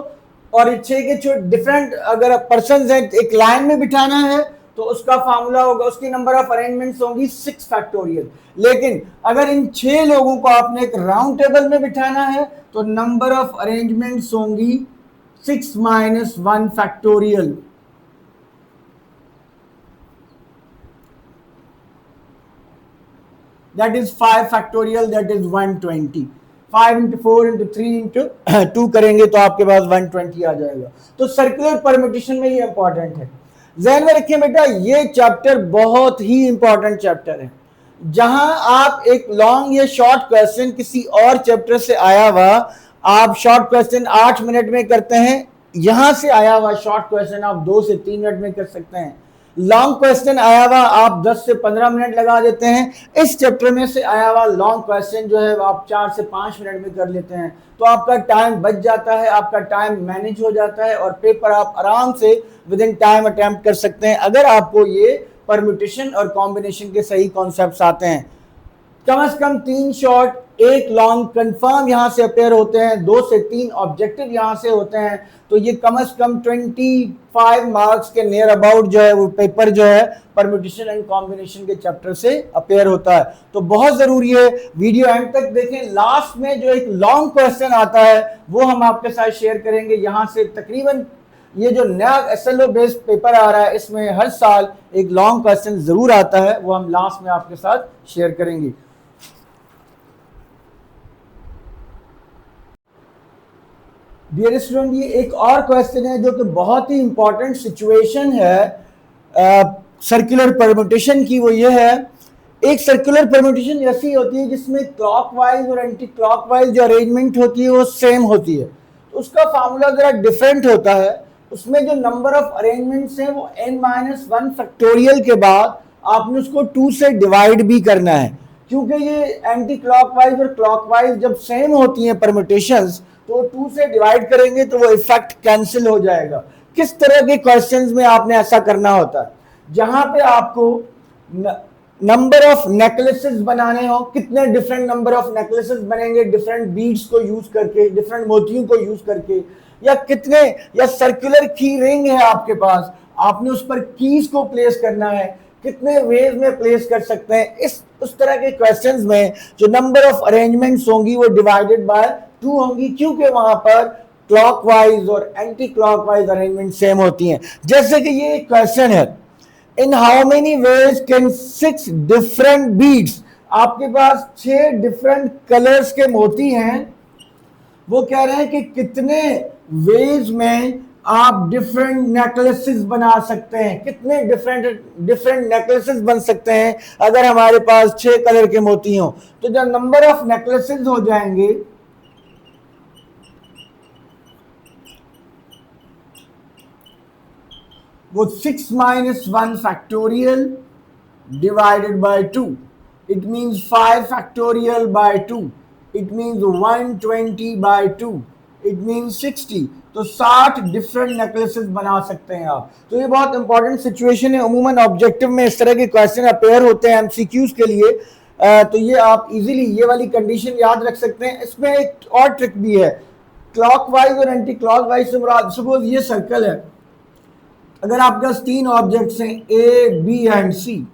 और 6 के डिफरेंट अगर पर्सन है एक लाइन में बिठाना है तो उसका फार्मूला होगा, उसकी नंबर ऑफ अरेंजमेंट्स होंगी 6 फैक्टोरियल। लेकिन अगर इन 6 लोगों को आपने एक राउंड टेबल में बिठाना है तो नंबर ऑफ अरेंजमेंट्स होंगी 6 - 1 factorial. That is 5 factorial, that is 120। 5 into 4 into 3 into 2 करेंगे तो आपके पास 120 आ जाएगा। तो सर्कुलर परम्यूटेशन में ये इंपॉर्टेंट है। ध्यान में रखिए बेटा, ये चैप्टर बहुत ही इंपॉर्टेंट चैप्टर है। जहां आप एक लॉन्ग या शॉर्ट क्वेश्चन किसी और चैप्टर से आया हुआ आप शॉर्ट क्वेश्चन 8 मिनट में करते हैं, यहां से आया हुआ शॉर्ट क्वेश्चन आप 2 से 3 मिनट में कर सकते हैं। लॉन्ग क्वेश्चन आया हुआ आप 10 से 15 मिनट लगा देते हैं। इस चैप्टर में से आया हुआ लॉन्ग क्वेश्चन जो है आप 4 से 5 मिनट में कर लेते हैं। तो आपका टाइम बच जाता है, आपका टाइम मैनेज हो जाता है और पेपर आप आराम से विद इन टाइम अटेम्प्ट कर सकते हैं अगर आपको ये परम्यूटेशन और कॉम्बिनेशन के सही कॉन्सेप्ट्स आते हैं। कम से कम 3 शॉर्ट 1 लॉन्ग कंफर्म यहां से अपेयर होते हैं, 2 से 3 ऑब्जेक्टिव यहां से होते हैं। तो ये कम से कम 25 मार्क्स के नियर अबाउट जो है वो पेपर जो है परम्यूटेशन एंड कॉम्बिनेशन के चैप्टर से अपेयर होता है। तो बहुत जरूरी है वीडियो एंड तक देखें। लास्ट में जो एक लॉन्ग क्वेश्चन आता है वो हम आपके साथ शेयर करेंगे। यहां से तकरीबन ये जो नया SLO बेस्ड पेपर आ रहा है इसमें हर साल एक लॉन्ग क्वेश्चन जरूर आता है, वो हम लास्ट में आपके साथ शेयर करेंगे। डियर स्टूडेंट, ये एक और क्वेश्चन है जो कि बहुत ही इंपॉर्टेंट सिचुएशन है सर्कुलर परम्यूटेशन की वो ये है, एक सर्कुलर परम्यूटेशन ऐसी होती है जिसमें क्लॉकवाइज और एंटी क्लॉकवाइज जो अरेंजमेंट होती है वो सेम होती है, तो उसका फार्मूला जरा डिफरेंट होता है। उसमें जो नंबर ऑफ अरेंजमेंट्स हैं वो n-1 फैक्टोरियल के बाद आपने उसको 2 से डिवाइड भी करना है, क्योंकि ये एंटी क्लॉकवाइज और क्लॉकवाइज जब सेम होती हैं परम्यूटेशंस तो 2 से डिवाइड करेंगे तो वो इफेक्ट कैंसिल हो जाएगा। किस तरह के क्वेश्चंस में आपने ऐसा करना होता है, जहां पे आपको नंबर ऑफ नेकलेसेस बनाने हो, कितने डिफरेंट नंबर ऑफ नेकलेसेस बनेंगे डिफरेंट बीड्स को यूज करके, डिफरेंट मोतियों को यूज करके, या कितने, या सर्कुलर की रिंग है आपके पास, आपने उस पर कीज को प्लेस करना है, कितने वेज में प्लेस कर सकते हैं, इस उस तरह के क्वेश्चंस में जो नंबर ऑफ अरेंजमेंट्स होंगी वो डिवाइडेड बाय 2 होंगी, क्योंकि वहां पर क्लॉकवाइज और एंटी क्लॉकवाइज अरेंजमेंट सेम होती हैं। जैसे कि ये एक क्वेश्चन है, in how many ways can 6 different beads, आपके पास 6 डिफरेंट कलर्स के मोती हैं, वो कह रहे हैं कि कितने वेज में आप डिफरेंट नेकलेसेस बना सकते हैं, कितने डिफरेंट नेकलेसेस बन सकते हैं अगर हमारे पास 6 कलर के मोती हों। तो जब नंबर ऑफ नेकलेसेस हो जाएंगे वो 6-1 factorial divided by 2, it means 5 factorial by 2, it means 120 by 2, it means 60। तो 60 डिफरेंट नेकलेसेस बना सकते हैं आप। तो ये बहुत इंपॉर्टेंट सिचुएशन है, अमूमन ऑब्जेक्टिव में इस तरह के क्वेश्चन अपेयर होते हैं एमसीक्यूज के लिए, तो ये आप इजीली ये वाली कंडीशन याद रख सकते हैं। इसमें एक और ट्रिक भी है, क्लॉकवाइज और एंटी क्लॉकवाइज से मुराद, सपोज ये सर्कल है, अगर आपके पास 3 ऑब्जेक्ट्स हैं ए बी एंड सी,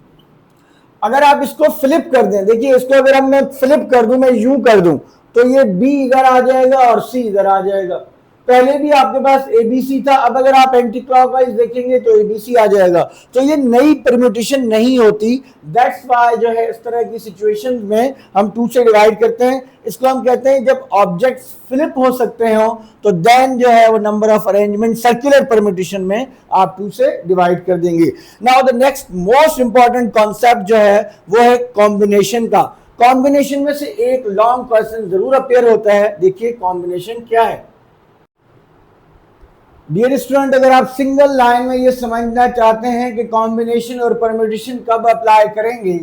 अगर आप इसको फ्लिप कर दें, देखिए इसको अगर हम मैं फ्लिप कर दूं, मैं यूं कर दूं, तो ये बी इधर आ जाएगा और सी इधर आ जाएगा। पहले भी आपके पास एबीसी था, अब अगर आप एंटी क्लॉकवाइज देखेंगे तो एबीसी आ जाएगा। तो ये नई परम्यूटेशन नहीं होती, दैट्स व्हाई जो है इस तरह की सिचुएशंस में हम 2 से डिवाइड करते हैं। इसको हम कहते हैं जब ऑब्जेक्ट्स फ्लिप हो सकते हो तो देन जो है वो number of arrangement circular permutation में आप 2 से डिवाइड कर देंगे। Now the next most important concept जो है वो है कॉम्बिनेशन का। कॉम्बिनेशन में से एक लॉन्ग क्वेश्चन जरूर अपेयर होता है, देखिए कॉम्बिनेशन क्या है। डियर स्टूडेंट, अगर आप सिंगल लाइन में ये समझना चाहते हैं कि कॉम्बिनेशन और परम्यूटेशन कब अप्लाई करेंगे,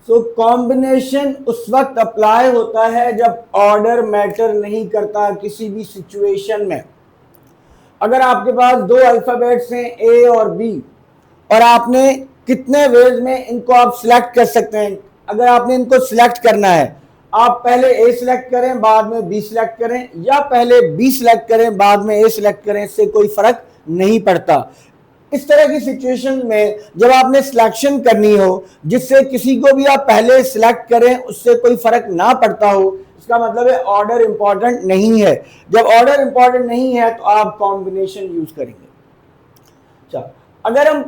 तो कॉम्बिनेशन उस वक्त अप्लाई होता है जब ऑर्डर मैटर नहीं करता किसी भी सिचुएशन में। अगर आपके पास 2 अल्फाबेट्स हैं ए और बी, और आपने कितने वेज में इनको आप सिलेक्ट कर सकते हैं, अगर आपने इनको सिलेक्ट करना है, आप पहले ए सिलेक्ट करें बाद में बी सिलेक्ट करें, या पहले बी सिलेक्ट करें बाद में ए सिलेक्ट करें, इससे कोई फर्क नहीं पड़ता। इस तरह की सिचुएशन में जब आपने सिलेक्शन करनी हो जिससे किसी को भी आप पहले सिलेक्ट करें उससे कोई फर्क ना पड़ता हो, इसका मतलब है ऑर्डर इंपॉर्टेंट नहीं है। जब ऑर्डर इंपॉर्टेंट नहीं है तो आप कॉम्बिनेशन यूज करेंगे। अच्छा, अगर हम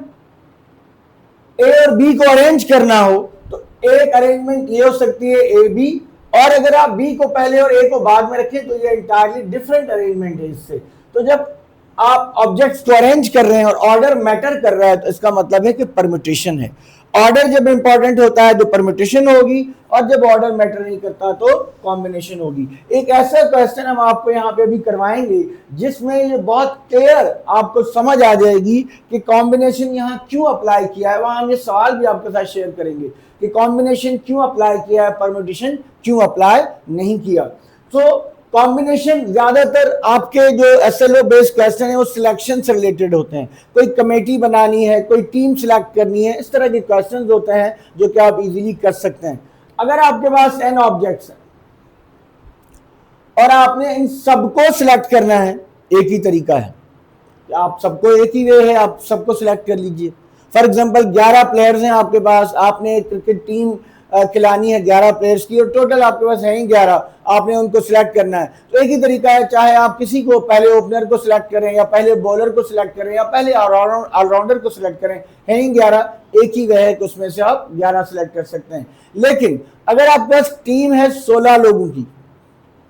ए और बी को अरेंज करना हो तो एक अरेंजमेंट ये हो सकती है ए बी, और अगर आप बी को पहले और ए को बाद में रखें तो ये इंटायरली डिफरेंट अरेंजमेंट है इससे। तो जब आप ऑब्जेक्ट्स को अरेंज कर रहे हैं और ऑर्डर मैटर कर रहा है तो इसका मतलब है कि परम्यूटेशन है। ऑर्डर जब इंपॉर्टेंट होता है तो परम्यूटेशन होगी, और जब ऑर्डर मैटर नहीं करता तो कॉम्बिनेशन होगी। एक ऐसा क्वेश्चन हम आपको यहाँ पे भी करवाएंगे जिसमें ये बहुत क्लियर आपको समझ आ जाएगी कि कॉम्बिनेशन यहाँ क्यों अप्लाई किया है। वहां हम ये सवाल भी आपके साथ शेयर करेंगे कि कॉम्बिनेशन क्यों अप्लाई किया है, परम्यूटेशन क्यों अप्लाई नहीं किया। तो कॉम्बिनेशन ज्यादातर आपके जो एसएलओ बेस्ड क्वेश्चन है वो सिलेक्शन से रिलेटेड होते हैं, कोई कमेटी बनानी है, कोई टीम सिलेक्ट करनी है, इस तरह के क्वेश्चंस होते हैं जो कि आप इजीली कर सकते हैं। अगर आपके पास n ऑब्जेक्ट्स हैं और आपने इन सबको सिलेक्ट करना है, एक ही तरीका है, आप सबको एक ही वे है, आप सबको सिलेक्ट कर लीजिए। फॉर एग्जांपल 11 प्लेयर्स हैं आपके पास, आपने एक क्रिकेट टीम खिलानी है 11 प्लेयर्स की, और टोटल आपके पास है ही 11, आपने उनको सिलेक्ट करना है। तो एक ही तरीका है, चाहे आप किसी को पहले ओपनर को सिलेक्ट करें या पहले बॉलर को सिलेक्ट करें या पहले ऑलराउंडर को सिलेक्ट करें, है ही 11, एक ही वे है कि उसमें से आप 11 सिलेक्ट कर सकते हैं। लेकिन अगर आपके पास टीम है 16 लोगों की,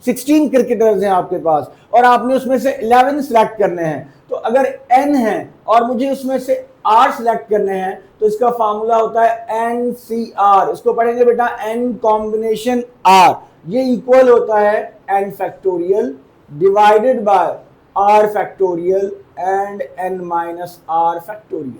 16 क्रिकेटर्स हैं आपके पास, और आपने उसमें से 11 सिलेक्ट करने हैं, तो अगर n है और मुझे उसमें से आर सिलेक्ट करने हैं तो इसका फार्मूला होता है एन सी आर। इसको पढ़ेंगे बेटा एन कॉम्बिनेशन आर, ये इक्वल होता है n factorial divided by r factorial and n minus r factorial.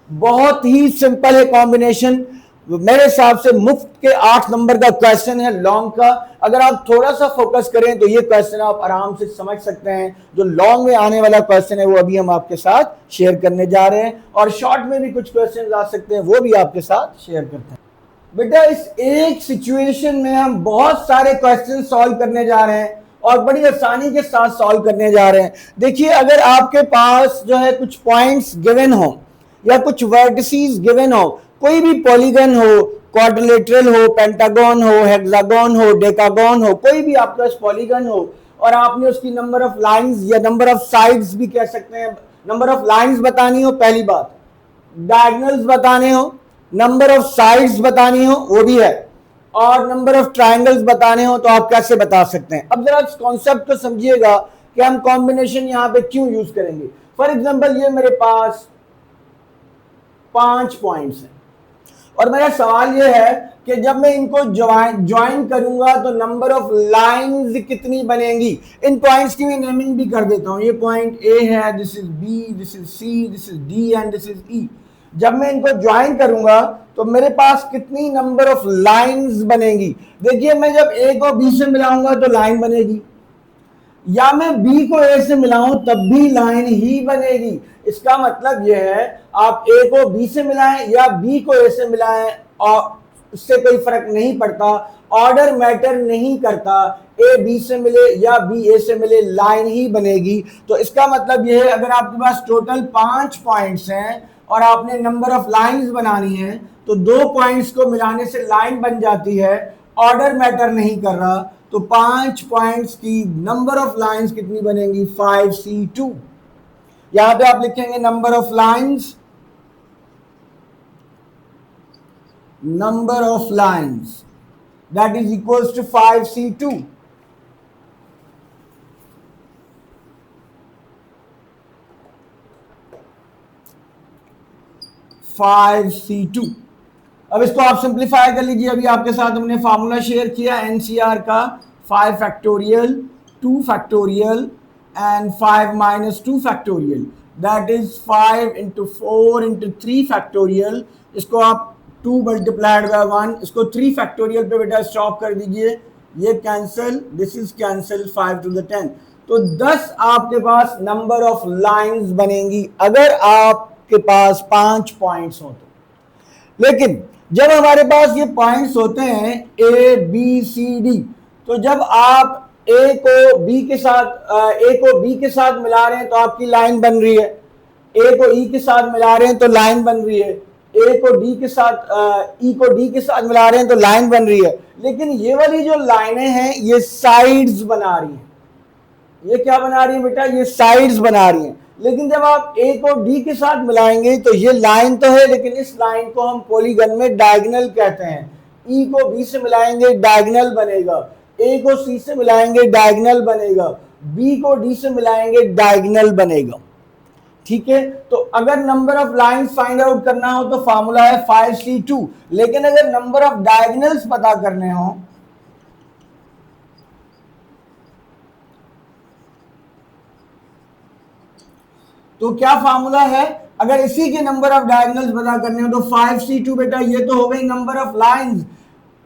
बहुत ही सिंपल है कॉम्बिनेशन। मेरे हिसाब से मुफ्त के 8 नंबर का क्वेश्चन है लॉन्ग का। अगर आप थोड़ा सा फोकस करें तो ये क्वेश्चन आप आराम से समझ सकते हैं। जो लॉन्ग में आने वाला क्वेश्चन है वो अभी हम आपके साथ शेयर करने जा रहे हैं, और शॉर्ट में भी कुछ क्वेश्चन आ सकते हैं, वो भी आपके साथ शेयर करते हैं। बेटा इस एक सिचुएशन में हम बहुत सारे क्वेश्चन सॉल्व करने जा रहे हैं और बड़ी आसानी के साथ सॉल्व करने जा रहे हैं। देखिए, अगर आपके पास जो है कुछ पॉइंट्स गिवन हो या कुछ वर्टिसेस गिवन हो, कोई भी पॉलीगन हो, क्वाड्रिलेटरल हो, पेंटागन हो, हेक्सागन हो, डेकागन हो, कोई भी आपके पास पॉलीगन हो और आपने उसकी नंबर ऑफ लाइंस या नंबर ऑफ साइड्स भी कह सकते हैं, नंबर ऑफ लाइंस बतानी हो, पहली बात डायगोनल्स बताने हो, नंबर ऑफ साइड्स बतानी हो वो भी है, और नंबर ऑफ ट्रायंगल्स बताने हो तो आप कैसे बता सकते हैं। अब जरा इस कॉन्सेप्ट को समझिएगा कि हम कॉम्बिनेशन यहां पे क्यों यूज करेंगे। फॉर एग्जांपल ये मेरे पास 5 पॉइंट्स हैं और मेरा सवाल ये है कि जब मैं इनको ज्वाइन करूंगा तो नंबर ऑफ लाइंस कितनी बनेंगी। इन पॉइंट्स की मैं नेमिंग भी कर देता हूं। ये पॉइंट ए है, this is B, this is C, this is D and this is E. जब मैं इनको ज्वाइन करूंगा तो मेरे पास कितनी नंबर ऑफ लाइंस बनेंगी। देखिए, मैं जब ए को बी से मिलाऊंगा तो लाइन बनेगी, या मैं बी को ए से मिलाऊं तब भी लाइन ही बनेगी। इसका मतलब यह है आप ए को बी से मिलाएं या बी को ए से मिलाएं और उससे कोई फर्क नहीं पड़ता, ऑर्डर मैटर नहीं करता। ए बी से मिले या बी ए से मिले लाइन ही बनेगी। तो इसका मतलब यह है अगर आपके पास टोटल 5 पॉइंट्स हैं और आपने नंबर ऑफ लाइंस बनानी है तो 2 पॉइंट्स को मिलाने से लाइन बन जाती है, ऑर्डर मैटर नहीं कर रहा। तो 5 पॉइंट्स की नंबर ऑफ लाइंस कितनी बनेंगी 5C2। यहां पे आप लिखेंगे number of lines, number of lines that is equals to 5C2। अब इसको आप सिंप्लीफाई कर लीजिए। अभी आपके साथ हमने फार्मूला शेयर किया एनसीआर का 5 factorial 2 factorial and 5 minus 2 factorial, that is 5 into 4 into 3 factorial. इसको आप 2 मल्टीप्लाइड बाय 1, इसको 3 फैक्टोरियल पे बेटा स्टॉप कर दीजिए, ये cancel, this is cancel, 5 to the 10। तो 10 आपके पास नंबर ऑफ लाइंस बनेंगी अगर आपके पास 5 पॉइंट्स हो तो। लेकिन जब हमारे पास ये पॉइंट्स होते हैं ए बी सी डी, तो जब आप ए को बी के साथ मिला रहे हैं तो आपकी लाइन बन रही है, ए को ई के साथ मिला रहे हैं तो लाइन बन रही है, ए को डी के साथ ई को डी के साथ मिला रहे हैं तो लाइन बन रही है। लेकिन ये वाली जो लाइनें हैं ये साइड्स बना रही हैं। ये क्या बना रही है बेटा, ये साइड्स बना रही हैं। लेकिन जब आप ए को डी के साथ मिलाएंगे तो ये लाइन तो है, लेकिन इस लाइन को हम पॉलीगन में डायगोनल कहते हैं। ई को बी से मिलाएंगे डायगोनल बनेगा, ए को सी से मिलाएंगे डायगोनल बनेगा, बी को डी से मिलाएंगे डायगोनल बनेगा। ठीक है, तो अगर number of lines find out करना हो तो फार्मूला है 5C2। लेकिन अगर नंबर ऑफ डायगोनल्स पता करने हो तो क्या फार्मूला है। अगर इसी के नंबर ऑफ डायगोनल्स पता करने हो तो 5C2 बेटा, ये तो हो गई नंबर ऑफ लाइंस।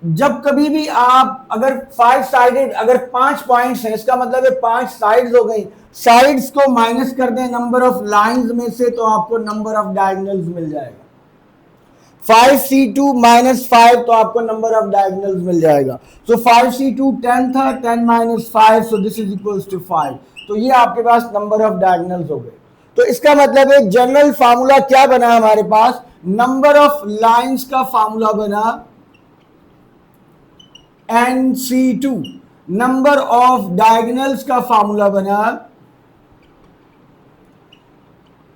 जब कभी भी आप अगर 5 साइडेड, अगर 5 पॉइंट्स हैं इसका मतलब है 5 साइड्स हो गई, साइड्स को माइनस कर दें नंबर ऑफ लाइंस में से तो आपको नंबर ऑफ डायगोनल्स मिल जाएगा। 5C2 माइनस 5 तो आपको नंबर ऑफ डायगोनल्स मिल जाएगा। सो 5C2 10 था, 10 minus 5, so this is equals to 5। तो ये आपके पास नंबर ऑफ डायगोनल्स हो गए। तो इसका मतलब है जनरल फार्मूला क्या बना हमारे पास, नंबर ऑफ लाइंस का फार्मूला बना NC2, नंबर ऑफ डायगोनल्स का फार्मूला बना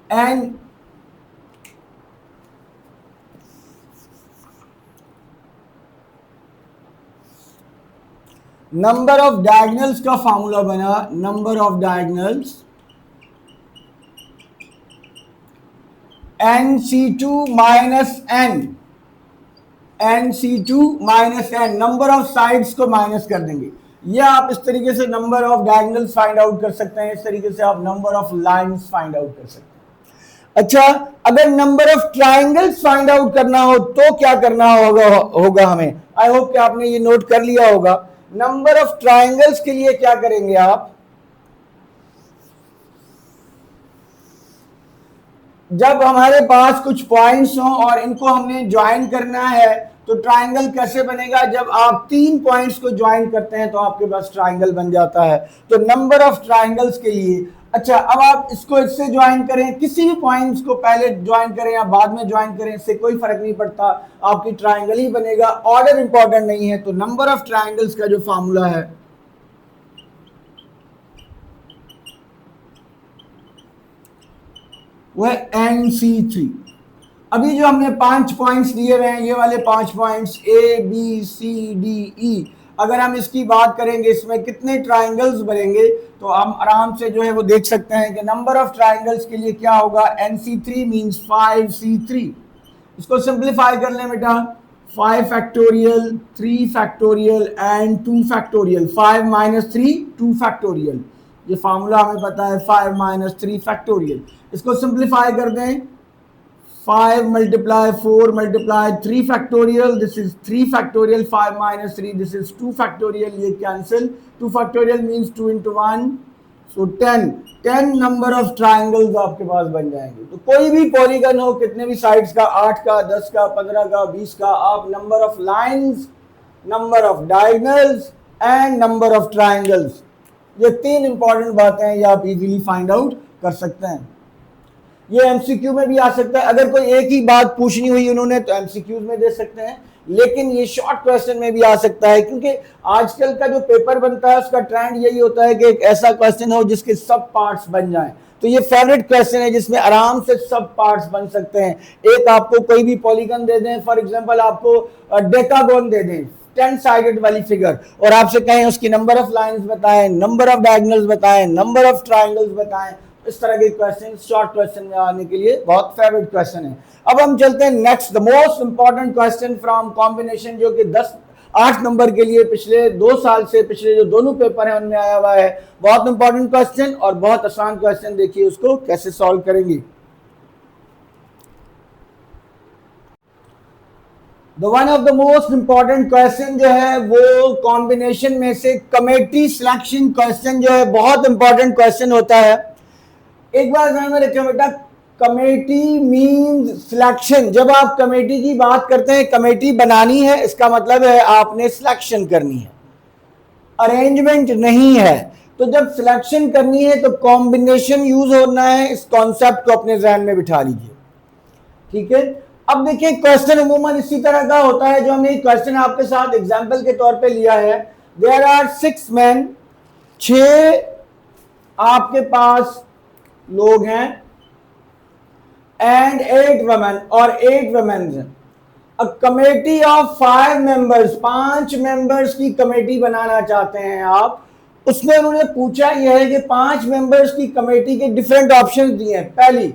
N, नंबर ऑफ डायगोनल्स का फार्मूला बना number of diagonals NC2 minus n, NC2 minus n, number of sides को माइनस कर देंगे। ये आप इस तरीके से number of diagonals find out कर सकते हैं, इस तरीके से आप number of lines find out कर सकते हैं। अच्छा, अगर number of triangles find out करना हो तो क्या करना होगा हमें? आई होप कि आपने ये नोट कर लिया होगा। नंबर ऑफ ट्राइंगल्स के लिए क्या करेंगे आप? जब हमारे पास कुछ पॉइंट्स हों और इनको हमने ज्वाइन करना है तो ट्राइंगल कैसे बनेगा? जब आप 3 पॉइंट्स को ज्वाइन करते हैं तो आपके पास ट्राइंगल बन जाता है। तो नंबर ऑफ ट्राइंगल्स के लिए, अच्छा अब आप इसको इससे ज्वाइन करें, किसी भी पॉइंट्स को पहले ज्वाइन करें या बाद में ज्वाइन करें, इससे कोई फर्क नहीं पड़ता, आपकी ट्राइंगल ही बनेगा, ऑर्डर इंपॉर्टेंट नहीं है। तो नंबर ऑफ ट्राइंगल्स का जो फॉर्मूला है वो है NC3। अभी जो हमने 5 पॉइंट्स दिए हुए हैं, ये वाले 5 पॉइंट्स ABCDE, अगर हम इसकी बात करेंगे इसमें कितने ट्राइंगल्स बनेंगे तो हम आराम से जो है वो देख सकते हैं कि नंबर ऑफ ट्राइंगल्स के लिए क्या होगा? NC3 means 5C3। इसको सिंप्लीफाई कर लें बेटा, 5 factorial, 3 factorial and 2 factorial, 5 minus 3 2 factorial. ये फार्मूला हमें पता है, 5 माइनस 3 फैक्टोरियल। इसको सिंप्लीफाई कर दें, 5 multiply 4 multiply 3 factorial, this is 3 factorial, 5 minus 3, this is 2 factorial, ये cancel, 2 factorial means 2 into 1, so 10 number of triangles आपके पास बन जाएंगे। तो कोई भी पॉलीगन हो, कितने भी साइड्स का, 8 का, 10 का, 15 का, 20 का, आप number of lines, number of diagonals and number of triangles, ये 3 इंपॉर्टेंट बातें हैं, ये आप इजीली फाइंड आउट कर सकते हैं। ये एमसीक्यू में भी आ सकता है, अगर कोई एक ही बात पूछनी हुई उन्होंने तो एमसीक्यूज में दे सकते हैं, लेकिन ये शॉर्ट क्वेश्चन में भी आ सकता है, क्योंकि आजकल का जो पेपर बनता है उसका ट्रेंड यही होता है कि एक ऐसा क्वेश्चन हो जिसके सब पार्ट्स बन जाएं। तो ये फेवरेट क्वेश्चन है जिसमें आराम से सब पार्ट्स बन सकते हैं। एक आपको कोई भी पॉलीगन दे दें, फॉर एग्जांपल आपको डेकागोन दे दें, 10 साइडेड वाली फिगर, और आपसे कहें उसकी नंबर ऑफ लाइंस बताएं, नंबर ऑफ डायगोनल्स बताएं, नंबर ऑफ ट्राइंगल्स बताएं, इस तरह के क्वेश्चन शॉर्ट क्वेश्चन में आने के लिए बहुत फेवरेट क्वेश्चन है। अब हम चलते हैं next, the most important question from combination, जो कि 8 नंबर के लिए पिछले 2 साल से पिछले जो दोनों पेपर हैं उनमें आया हुआ है। बहुत इंपॉर्टेंट क्वेश्चन और बहुत आसान क्वेश्चन, देखिए उसको कैसे सॉल्व करेंगे। The one of the most important question जो है वो कॉम्बिनेशन में से कमेटी सिलेक्शन क्वेश्चन जो है बहुत इंपॉर्टेंट क्वेश्चन होता है। एक बार ध्यान में रखिए बेटा, कमेटी मींस सिलेक्शन। जब आप कमेटी की बात करते हैं, कमेटी बनानी है, इसका मतलब है आपने सिलेक्शन करनी है, अरेंजमेंट नहीं है। तो जब सिलेक्शन करनी है तो कॉम्बिनेशन यूज होना है, इस कॉन्सेप्ट को अपने जहन में बिठा लीजिए, ठीक है। अब देखिए क्वेश्चन अमूमन इसी तरह का होता है, जो हमने क्वेश्चन आपके साथ एग्जाम्पल के तौर पे लिया है। देयर आर 6 men, 6 आपके पास लोग हैं, एंड 8 women और 8 women हैं। A committee of 5 members, 5 members की कमेटी बनाना चाहते हैं आप। उसमें उन्होंने पूछा यह है कि 5 मेंबर्स की कमेटी के डिफरेंट ऑप्शन दिए हैं। पहली,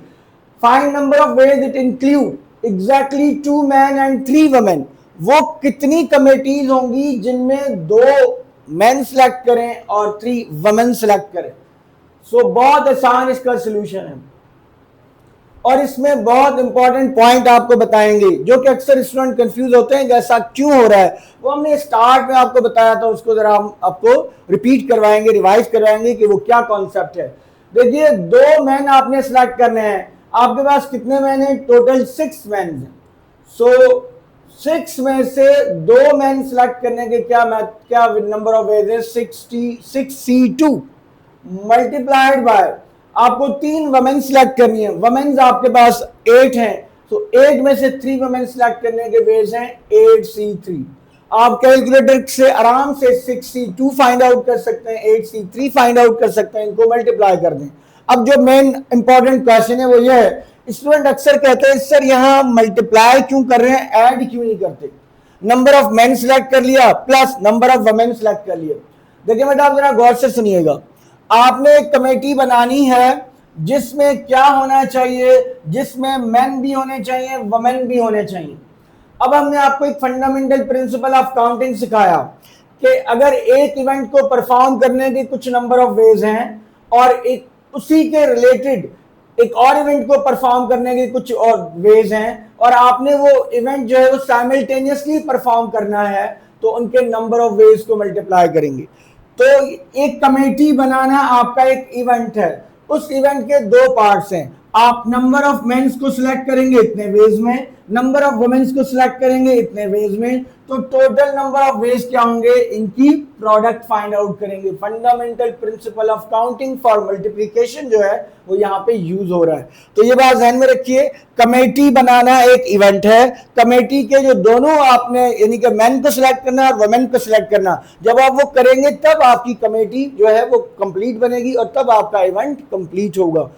find number of ways it include exactly 2 men and 3 women। वो कितनी कमेटीज होंगी जिनमें 2 men सिलेक्ट करें और 3 women सिलेक्ट करें। सो बहुत आसान इसका सलूशन है, और इसमें बहुत इंपॉर्टेंट पॉइंट आपको बताएंगे, जो कि अक्सर स्टूडेंट कंफ्यूज होते हैं कि ऐसा क्यों हो रहा है। वो हमने स्टार्ट में आपको बताया था, उसको जरा हम आपको रिपीट करवाएंगे, रिवाइज करवाएंगे कि वो क्या कॉन्सेप्ट है। देखिए 2 मैन आपने सिलेक्ट करने हैं, आपके पास कितने मैन हैं? टोटल 6 मैन हैं। सो 6 में से 2 मैन सिलेक्ट करने के क्या नंबर ऑफ वेज है? 6C2 मल्टीप्लाइड बाय आपको 3 वमेन सिलेक्ट करनी है। वमेन्स आपके पास 8 हैं, तो 8 में से 3 वमेन सिलेक्ट करने के वेज हैं 8C3। आप कैलकुलेटर से आराम से 6C2 फाइंड आउट कर सकते हैं, 8C3 फाइंड आउट कर सकते हैं, इनको मल्टीप्लाई कर दें। अब जो मेन इंपॉर्टेंट क्वेश्चन है वो ये है, स्टूडेंट अक्सर कहते हैं सर यहाँ मल्टीप्लाई क्यों कर रहे हैं, ऐड क्यों नहीं करते? नंबर ऑफ मेन सिलेक्ट कर लिया plus number of women select कर लिया। देखिए बेटा आप जरा गौर से सुनिएगा, आपने एक कमेटी बनानी है जिसमें क्या होना चाहिए, जिसमें मेन भी होने चाहिए, वुमेन भी होने चाहिए। अब हमने आपको एक फंडामेंटल प्रिंसिपल ऑफ काउंटिंग सिखाया कि अगर एक इवेंट को परफॉर्म करने के कुछ नंबर ऑफ वेज हैं और एक उसी के रिलेटेड एक और इवेंट को परफॉर्म करने के कुछ और वेज हैं और आपने वो इवेंट जो है वो साइमल्टेनियसली परफॉर्म करना है, तो उनके नंबर ऑफ वेज को मल्टीप्लाई करेंगे। तो एक कमेटी बनाना आपका एक इवेंट है। उस इवेंट के दो पार्ट्स हैं। आप नंबर ऑफ मेंस को सिलेक्ट करेंगे इतने वेज में, नंबर ऑफ वुमेन्स को सिलेक्ट करेंगे इतने वेज में, तो टोटल नंबर ऑफ वेज क्या होंगे, इनकी प्रोडक्ट फाइंड आउट करेंगे। Fundamental principle of counting for multiplication जो है वो यहाँ पे यूज हो रहा है। तो ये बात ध्यान में रखिए, कमेटी बनाना एक इवेंट है। कमेटी के जो दोनों आपने यानी कि मैन को सिलेक्ट करना और वुमेन को सिलेक्ट करना, जब आप वो करेंगे तब आपकी कमेटी जो है वो कंप्लीट बनेगी और तब आपका इवेंट कंप्लीट होगा।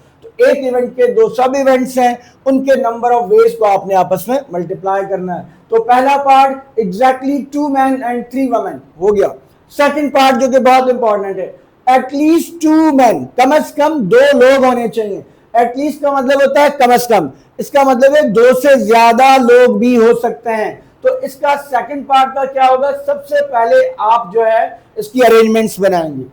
एक इवेंट के दो सब इवेंट्स हैं, उनके नंबर ऑफ वेज को आपने आपस में मल्टीप्लाई करना है। तो पहला part exactly 2 men and 3 women हो गया। सेकंड पार्ट जो कि बहुत इंपॉर्टेंट है, एटलीस्ट 2 men, कम से कम 2 लोग होने चाहिए। एटलीस्ट का मतलब होता है कम से कम, इसका मतलब है 2 से ज्यादा लोग भी हो सकते हैं। तो इसका सेकंड पार्ट का क्या होगा, सबसे पहले आप जो है इसकी अरेंजमेंट्स बनाएंगे।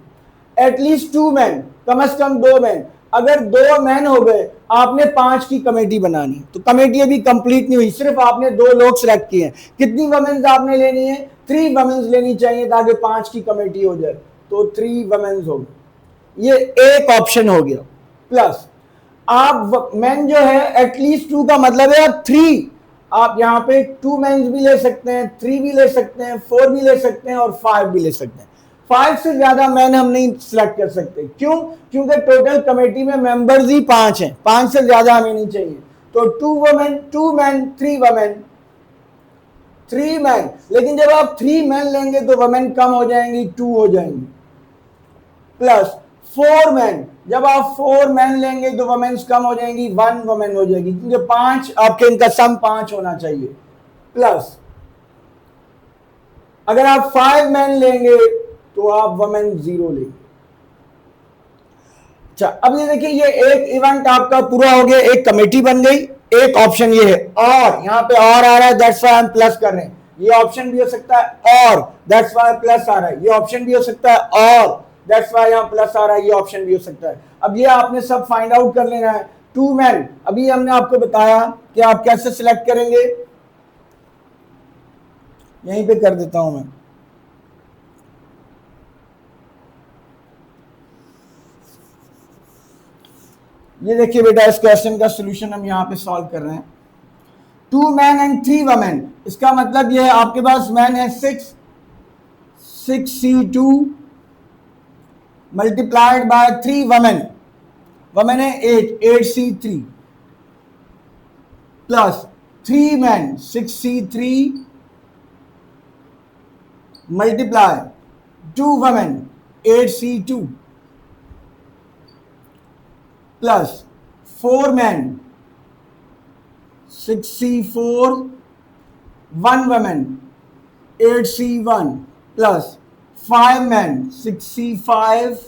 एटलीस्ट 2 men, कम से कम 2 men। अगर 2 मैन हो गए, आपने 5 की कमेटी बनानी, तो कमेटी अभी कंप्लीट नहीं हुई, सिर्फ आपने 2 लोग सिलेक्ट किए हैं। कितनी वुमेन्स आपने लेनी है, 3 वुमेन्स लेनी चाहिए ताकि 5 की कमेटी हो जाए, तो 3 वुमेन्स हो गई। ये एक ऑप्शन हो गया। प्लस आप मैन जो है एटलीस्ट 2 का मतलब है आप 3, आप यहाँ पे 2 मेंस भी ले सकते हैं, 3 भी ले सकते हैं, 4 भी ले सकते हैं और 5 भी ले सकते हैं। 5 से ज्यादा मैन हम नहीं सिलेक्ट कर सकते। क्यों? क्योंकि टोटल कमेटी में मेंबर्स ही 5 हैं, 5 से ज्यादा हमें नहीं चाहिए। तो 2 वुमेन, 2 men, 3 women, 3 men। लेकिन जब आप 3 men लेंगे तो वुमेन कम हो जाएंगी, 2 हो जाएंगी। प्लस 4 men, जब आप 4 men लेंगे तो वुमेन्स कम हो जाएंगी, 1 woman हो जाएगी, क्योंकि 5 आपके इनका सम 5 होना चाहिए। प्लस अगर आप 5 men लेंगे तो आप वुमेन 0 लेंगे। अच्छा, अब ये देखिए, ये एक इवेंट आपका पूरा हो गया, एक कमेटी बन गई। एक ऑप्शन ये है, और यहां पे और आ रहा है, दैट्स व्हाई हम प्लस कर रहे हैं। ये ऑप्शन भी हो सकता है, और दैट्स व्हाई प्लस आ रहा है। ये ऑप्शन भी हो सकता है, और दैट्स व्हाई यहां प्लस आ रहा है। ये ऑप्शन भी हो सकता है। अब ये आपने सब फाइंड आउट कर लेना है। 2 men, अभी हमने आपको बताया कि आप कैसे सिलेक्ट करेंगे, यहीं पे कर देता हूं मैं। ये देखिए बेटा, इस क्वेश्चन का सॉल्यूशन हम यहां पे सॉल्व कर रहे हैं। 2 men and 3 women, इसका मतलब ये है आपके पास मैन है 6c2 multiplied by 3 women, women है 8c3 plus 3 men 6c3 multiply 2 women 8c2 plus 4 men 6c4 1 woman 8c1 plus 5 men 6c5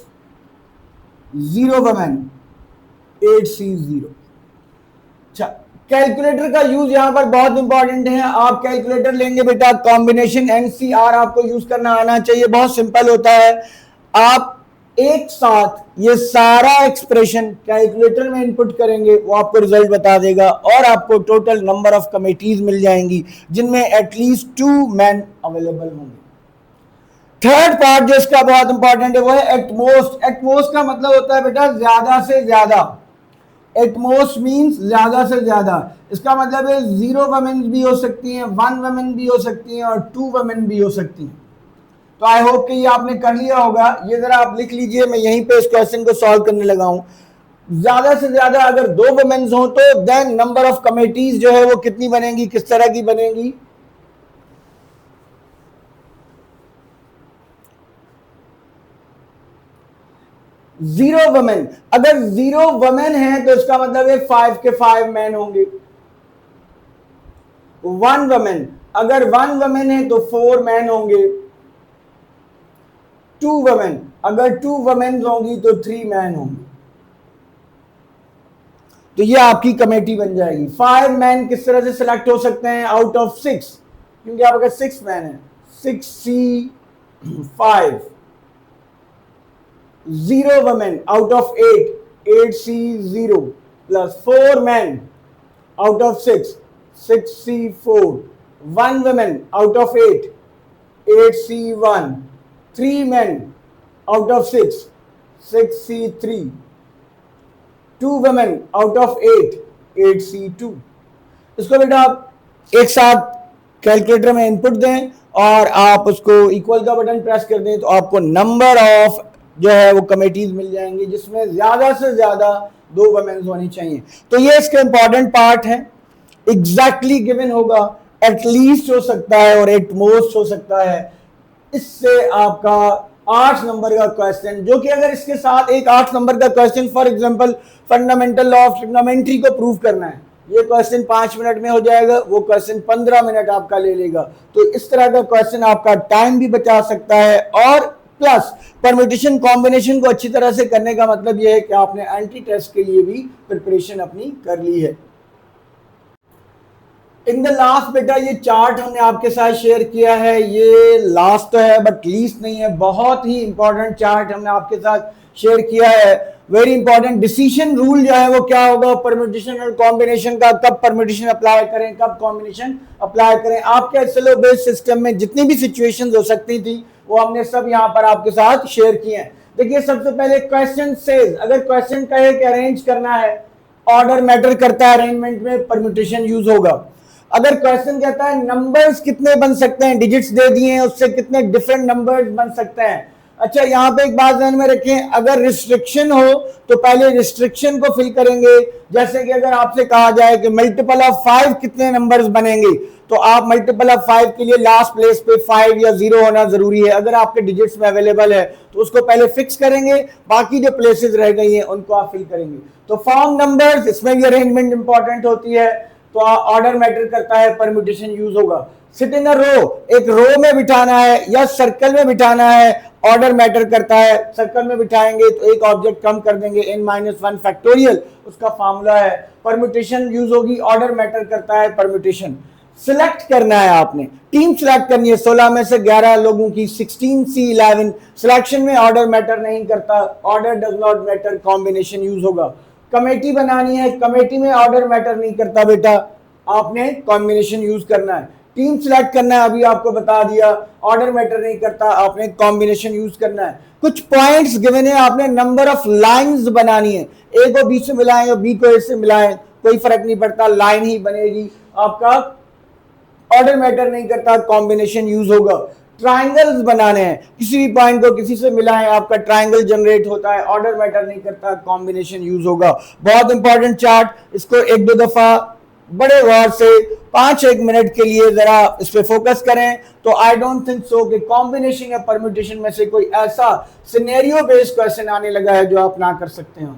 0 woman 8c0। अच्छा, कैलकुलेटर का यूज यहां पर बहुत इंपॉर्टेंट है। आप कैलकुलेटर लेंगे बेटा, कॉम्बिनेशन एनसीआर आपको यूज करना आना चाहिए, बहुत सिंपल होता है। आप एक साथ ये सारा एक्सप्रेशन कैलकुलेटर में इनपुट करेंगे, वो आपको रिजल्ट बता देगा और आपको टोटल नंबर ऑफ कमेटीज मिल जाएंगी जिनमें एटलीस्ट 2 men अवेलेबल होंगे। थर्ड पार्ट जो इसका बहुत इंपॉर्टेंट है वो है एटमोस्ट। एटमोस्ट का मतलब होता है बेटा ज्यादा से ज्यादा। एटमोस्ट मींस ज्यादा से ज्यादा। इसका मतलब है 0 वुमेन भी हो सकती हैं, 1 woman भी हो सकती हैं और 2 women भी हो सकती हैं। तो आई होप कि ये आपने कर लिया होगा। ये जरा आप लिख लीजिए, मैं यहीं पे इस क्वेश्चन को सॉल्व करने लगा हूं। ज्यादा से ज्यादा अगर 2 वुमेन्स हो तो देन नंबर ऑफ कमेटीज जो है वो कितनी बनेंगी, किस तरह की बनेंगी। 0 वुमेन, अगर 0 वुमेन है तो इसका मतलब है 5 के 5 मैन होंगे। 1 वुमेन, अगर 1 वुमेन है तो 4 मैन होंगे। 2 वुमेन, अगर 2 वुमेन होंगी तो 3 मैन होंगे। तो ये आपकी कमेटी बन जाएगी। 5 मैन किस तरह से सिलेक्ट हो सकते हैं आउट ऑफ 6, क्योंकि आप अगर 6 मैन है 6C5, 0 women out of 8, 8C0 plus 4 men out of 6, 6C4, 1 woman out of 8, 8C1, 3 men out of 6, 6C3, 2 women out of 8, 8C2। इसको बेटा आप एक साथ कैलकुलेटर में इनपुट दें और आप उसको इक्वल का बटन प्रेस कर दें तो आपको नंबर ऑफ जो है वो कमेटीज मिल जाएंगी जिसमें ज्यादा से ज्यादा 2 वुमेन्स होनी चाहिए। तो ये इसका इंपॉर्टेंट पार्ट है। एग्जैक्टली गिवन होगा, एटलीस्ट हो सकता है और एट मोस्ट हो सकता है। इससे आपका 8 नंबर का क्वेश्चन, जो कि अगर इसके साथ एक 8 नंबर का question for example fundamental law of trigonometry को प्रूव करना है, ये क्वेश्चन 5 मिनट में हो जाएगा, वो क्वेश्चन 15 मिनट आपका ले लेगा। तो इस तरह का क्वेश्चन आपका टाइम भी बचा सकता है और प्लस परम्यूटेशन कॉम्बिनेशन को अच्छी तरह से करने का मतलब यह है कि आपने एंटी टेस्ट के लिए भी प्रिपरेशन अपनी कर ली है। इन द लास्ट बेटा ये चार्ट हमने आपके साथ शेयर किया है, ये लास्ट तो है बट लीस्ट नहीं है, बहुत ही इंपॉर्टेंट चार्ट हमने आपके साथ शेयर किया है। वेरी इंपॉर्टेंट डिसीजन रूल जो है वो क्या होगा परम्यूटेशन और कॉम्बिनेशन का, कब परम्यूटेशन अप्लाई करें कब कॉम्बिनेशन अप्लाई करें। आपके एसएलओ बेस्ड सिस्टम में जितनी भी सिचुएशंस हो सकती थी वो हमने सब यहाँ पर आपके साथ शेयर किए हैं। देखिए सबसे पहले क्वेश्चन सेज, अगर क्वेश्चन कहे कि अरेंज करना है, ऑर्डर मैटर करता है, अरेंजमेंट में परम्यूटेशन यूज होगा। अगर क्वेश्चन कहता है नंबर्स कितने बन सकते हैं, डिजिट्स दे दिए हैं उससे कितने डिफरेंट नंबर्स बन सकते हैं। अच्छा यहाँ पे एक बात ध्यान में रखें, अगर रिस्ट्रिक्शन हो तो पहले रिस्ट्रिक्शन को फिल करेंगे। जैसे कि अगर आपसे कहा जाए कि मल्टीपल ऑफ 5 कितने नंबर्स बनेंगे, तो आप मल्टीपल ऑफ 5 के लिए लास्ट प्लेस पे 5 या 0 होना जरूरी है। अगर आपके डिजिट्स में अवेलेबल है तो उसको पहले फिक्स करेंगे, बाकी जो प्लेसेस रह गई हैं उनको आप फिल करेंगे। तो फॉर्म नंबर्स, इसमें भी अरेंजमेंट इंपॉर्टेंट होती है, तो ऑर्डर मैटर करता है, परम्यूटेशन यूज होगा। सिट इन अ रो, एक रो में बिठाना है या सर्कल में बिठाना है, ऑर्डर मैटर करता है। सर्कल में बिठाएंगे तो एक ऑब्जेक्ट कम कर देंगे, n-1 फैक्टोरियल उसका फार्मूला है। परम्यूटेशन यूज होगी, ऑर्डर मैटर करता है, परम्यूटेशन। सिलेक्ट करना है आपने, टीम सिलेक्ट करनी है 16 में से 11 लोगों की, 16C11। सिलेक्शन में ऑर्डर मैटर नहीं करता, order does not matter, combination use होगा। कमेटी बनानी है, कमेटी में ऑर्डर मैटर नहीं करता बेटा, आपने कॉम्बिनेशन यूज करना है। टीम सिलेक्ट करना है, अभी आपको बता दिया, ऑर्डर मैटर नहीं करता, आपने कॉम्बिनेशन यूज करना है। कुछ पॉइंट्स गिवन है, आपने नंबर ऑफ लाइंस बनानी है, ए को बी से मिलाएं और बी को ए से मिलाएं, कोई फर्क नहीं पड़ता, लाइन ही बनेगी आपका, ऑर्डर मैटर नहीं करता, कॉम्बिनेशन यूज होगा। ट्राइंगल्स बनाने हैं, किसी भी पॉइंट को किसी से मिलाएं, आपका ट्राइंगल जनरेट होता है, ऑर्डर मैटर नहीं करता, कॉम्बिनेशन यूज होगा। बहुत इंपॉर्टेंट चार्ट, इसको 1-2 दफा बड़े गौर से 5-1 मिनट के लिए जरा इस पे फोकस करें तो आई डोंट थिंक सो कि कॉम्बिनेशन या परम्यूटेशन में से कोई ऐसा सिनेरियो बेस्ड क्वेश्चन आने लगा है जो आप ना कर सकते हो।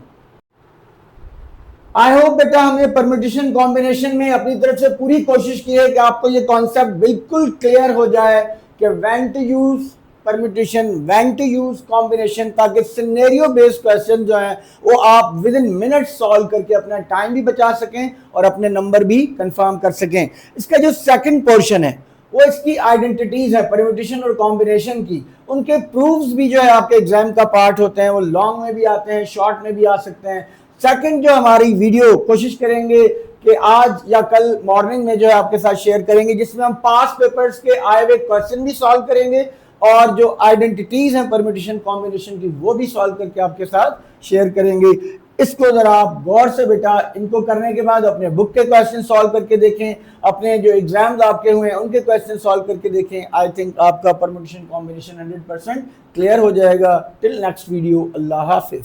आई होप बेटा हमने परम्यूटेशन कॉम्बिनेशन में अपनी तरफ से पूरी कोशिश की है कि आपको ये कॉन्सेप्ट बिल्कुल क्लियर हो जाए कि when to use permutation, when to use combination, ताकि सिनेरियो बेस्ड क्वेश्चन जो है वो आप विद इन मिनट सॉल्व करके अपना टाइम भी बचा सकें और अपने नंबर भी कंफर्म कर सकें। इसका जो सेकंड पोर्शन है वो इसकी आइडेंटिटीज है परम्यूटेशन और कॉम्बिनेशन की, उनके प्रूफ्स भी जो है आपके एग्जाम का पार्ट होते हैं, वो लॉन्ग में भी आते हैं, शॉर्ट में भी आ सकते हैं। सेकंड जो हमारी वीडियो कोशिश करेंगे कि आज या कल मॉर्निंग में जो है आपके साथ शेयर करेंगे, जिसमें हम पास्ट पेपर्स के आए हुए क्वेश्चन भी सॉल्व करेंगे और जो आइडेंटिटीज हैं परम्यूटेशन कॉम्बिनेशन की वो भी सॉल्व करके आपके साथ शेयर करेंगे। इसको जरा आप गौर से बेटा, इनको करने के बाद अपने बुक के क्वेश्चन सॉल्व करके देखें, अपने जो एग्जाम्स आपके हुए हैं उनके क्वेश्चन सॉल्व करके देखें। आई थिंक आपका परम्यूटेशन कॉम्बिनेशन 100% क्लियर हो जाएगा। टिल नेक्स्ट वीडियो, अल्लाह हाफिज।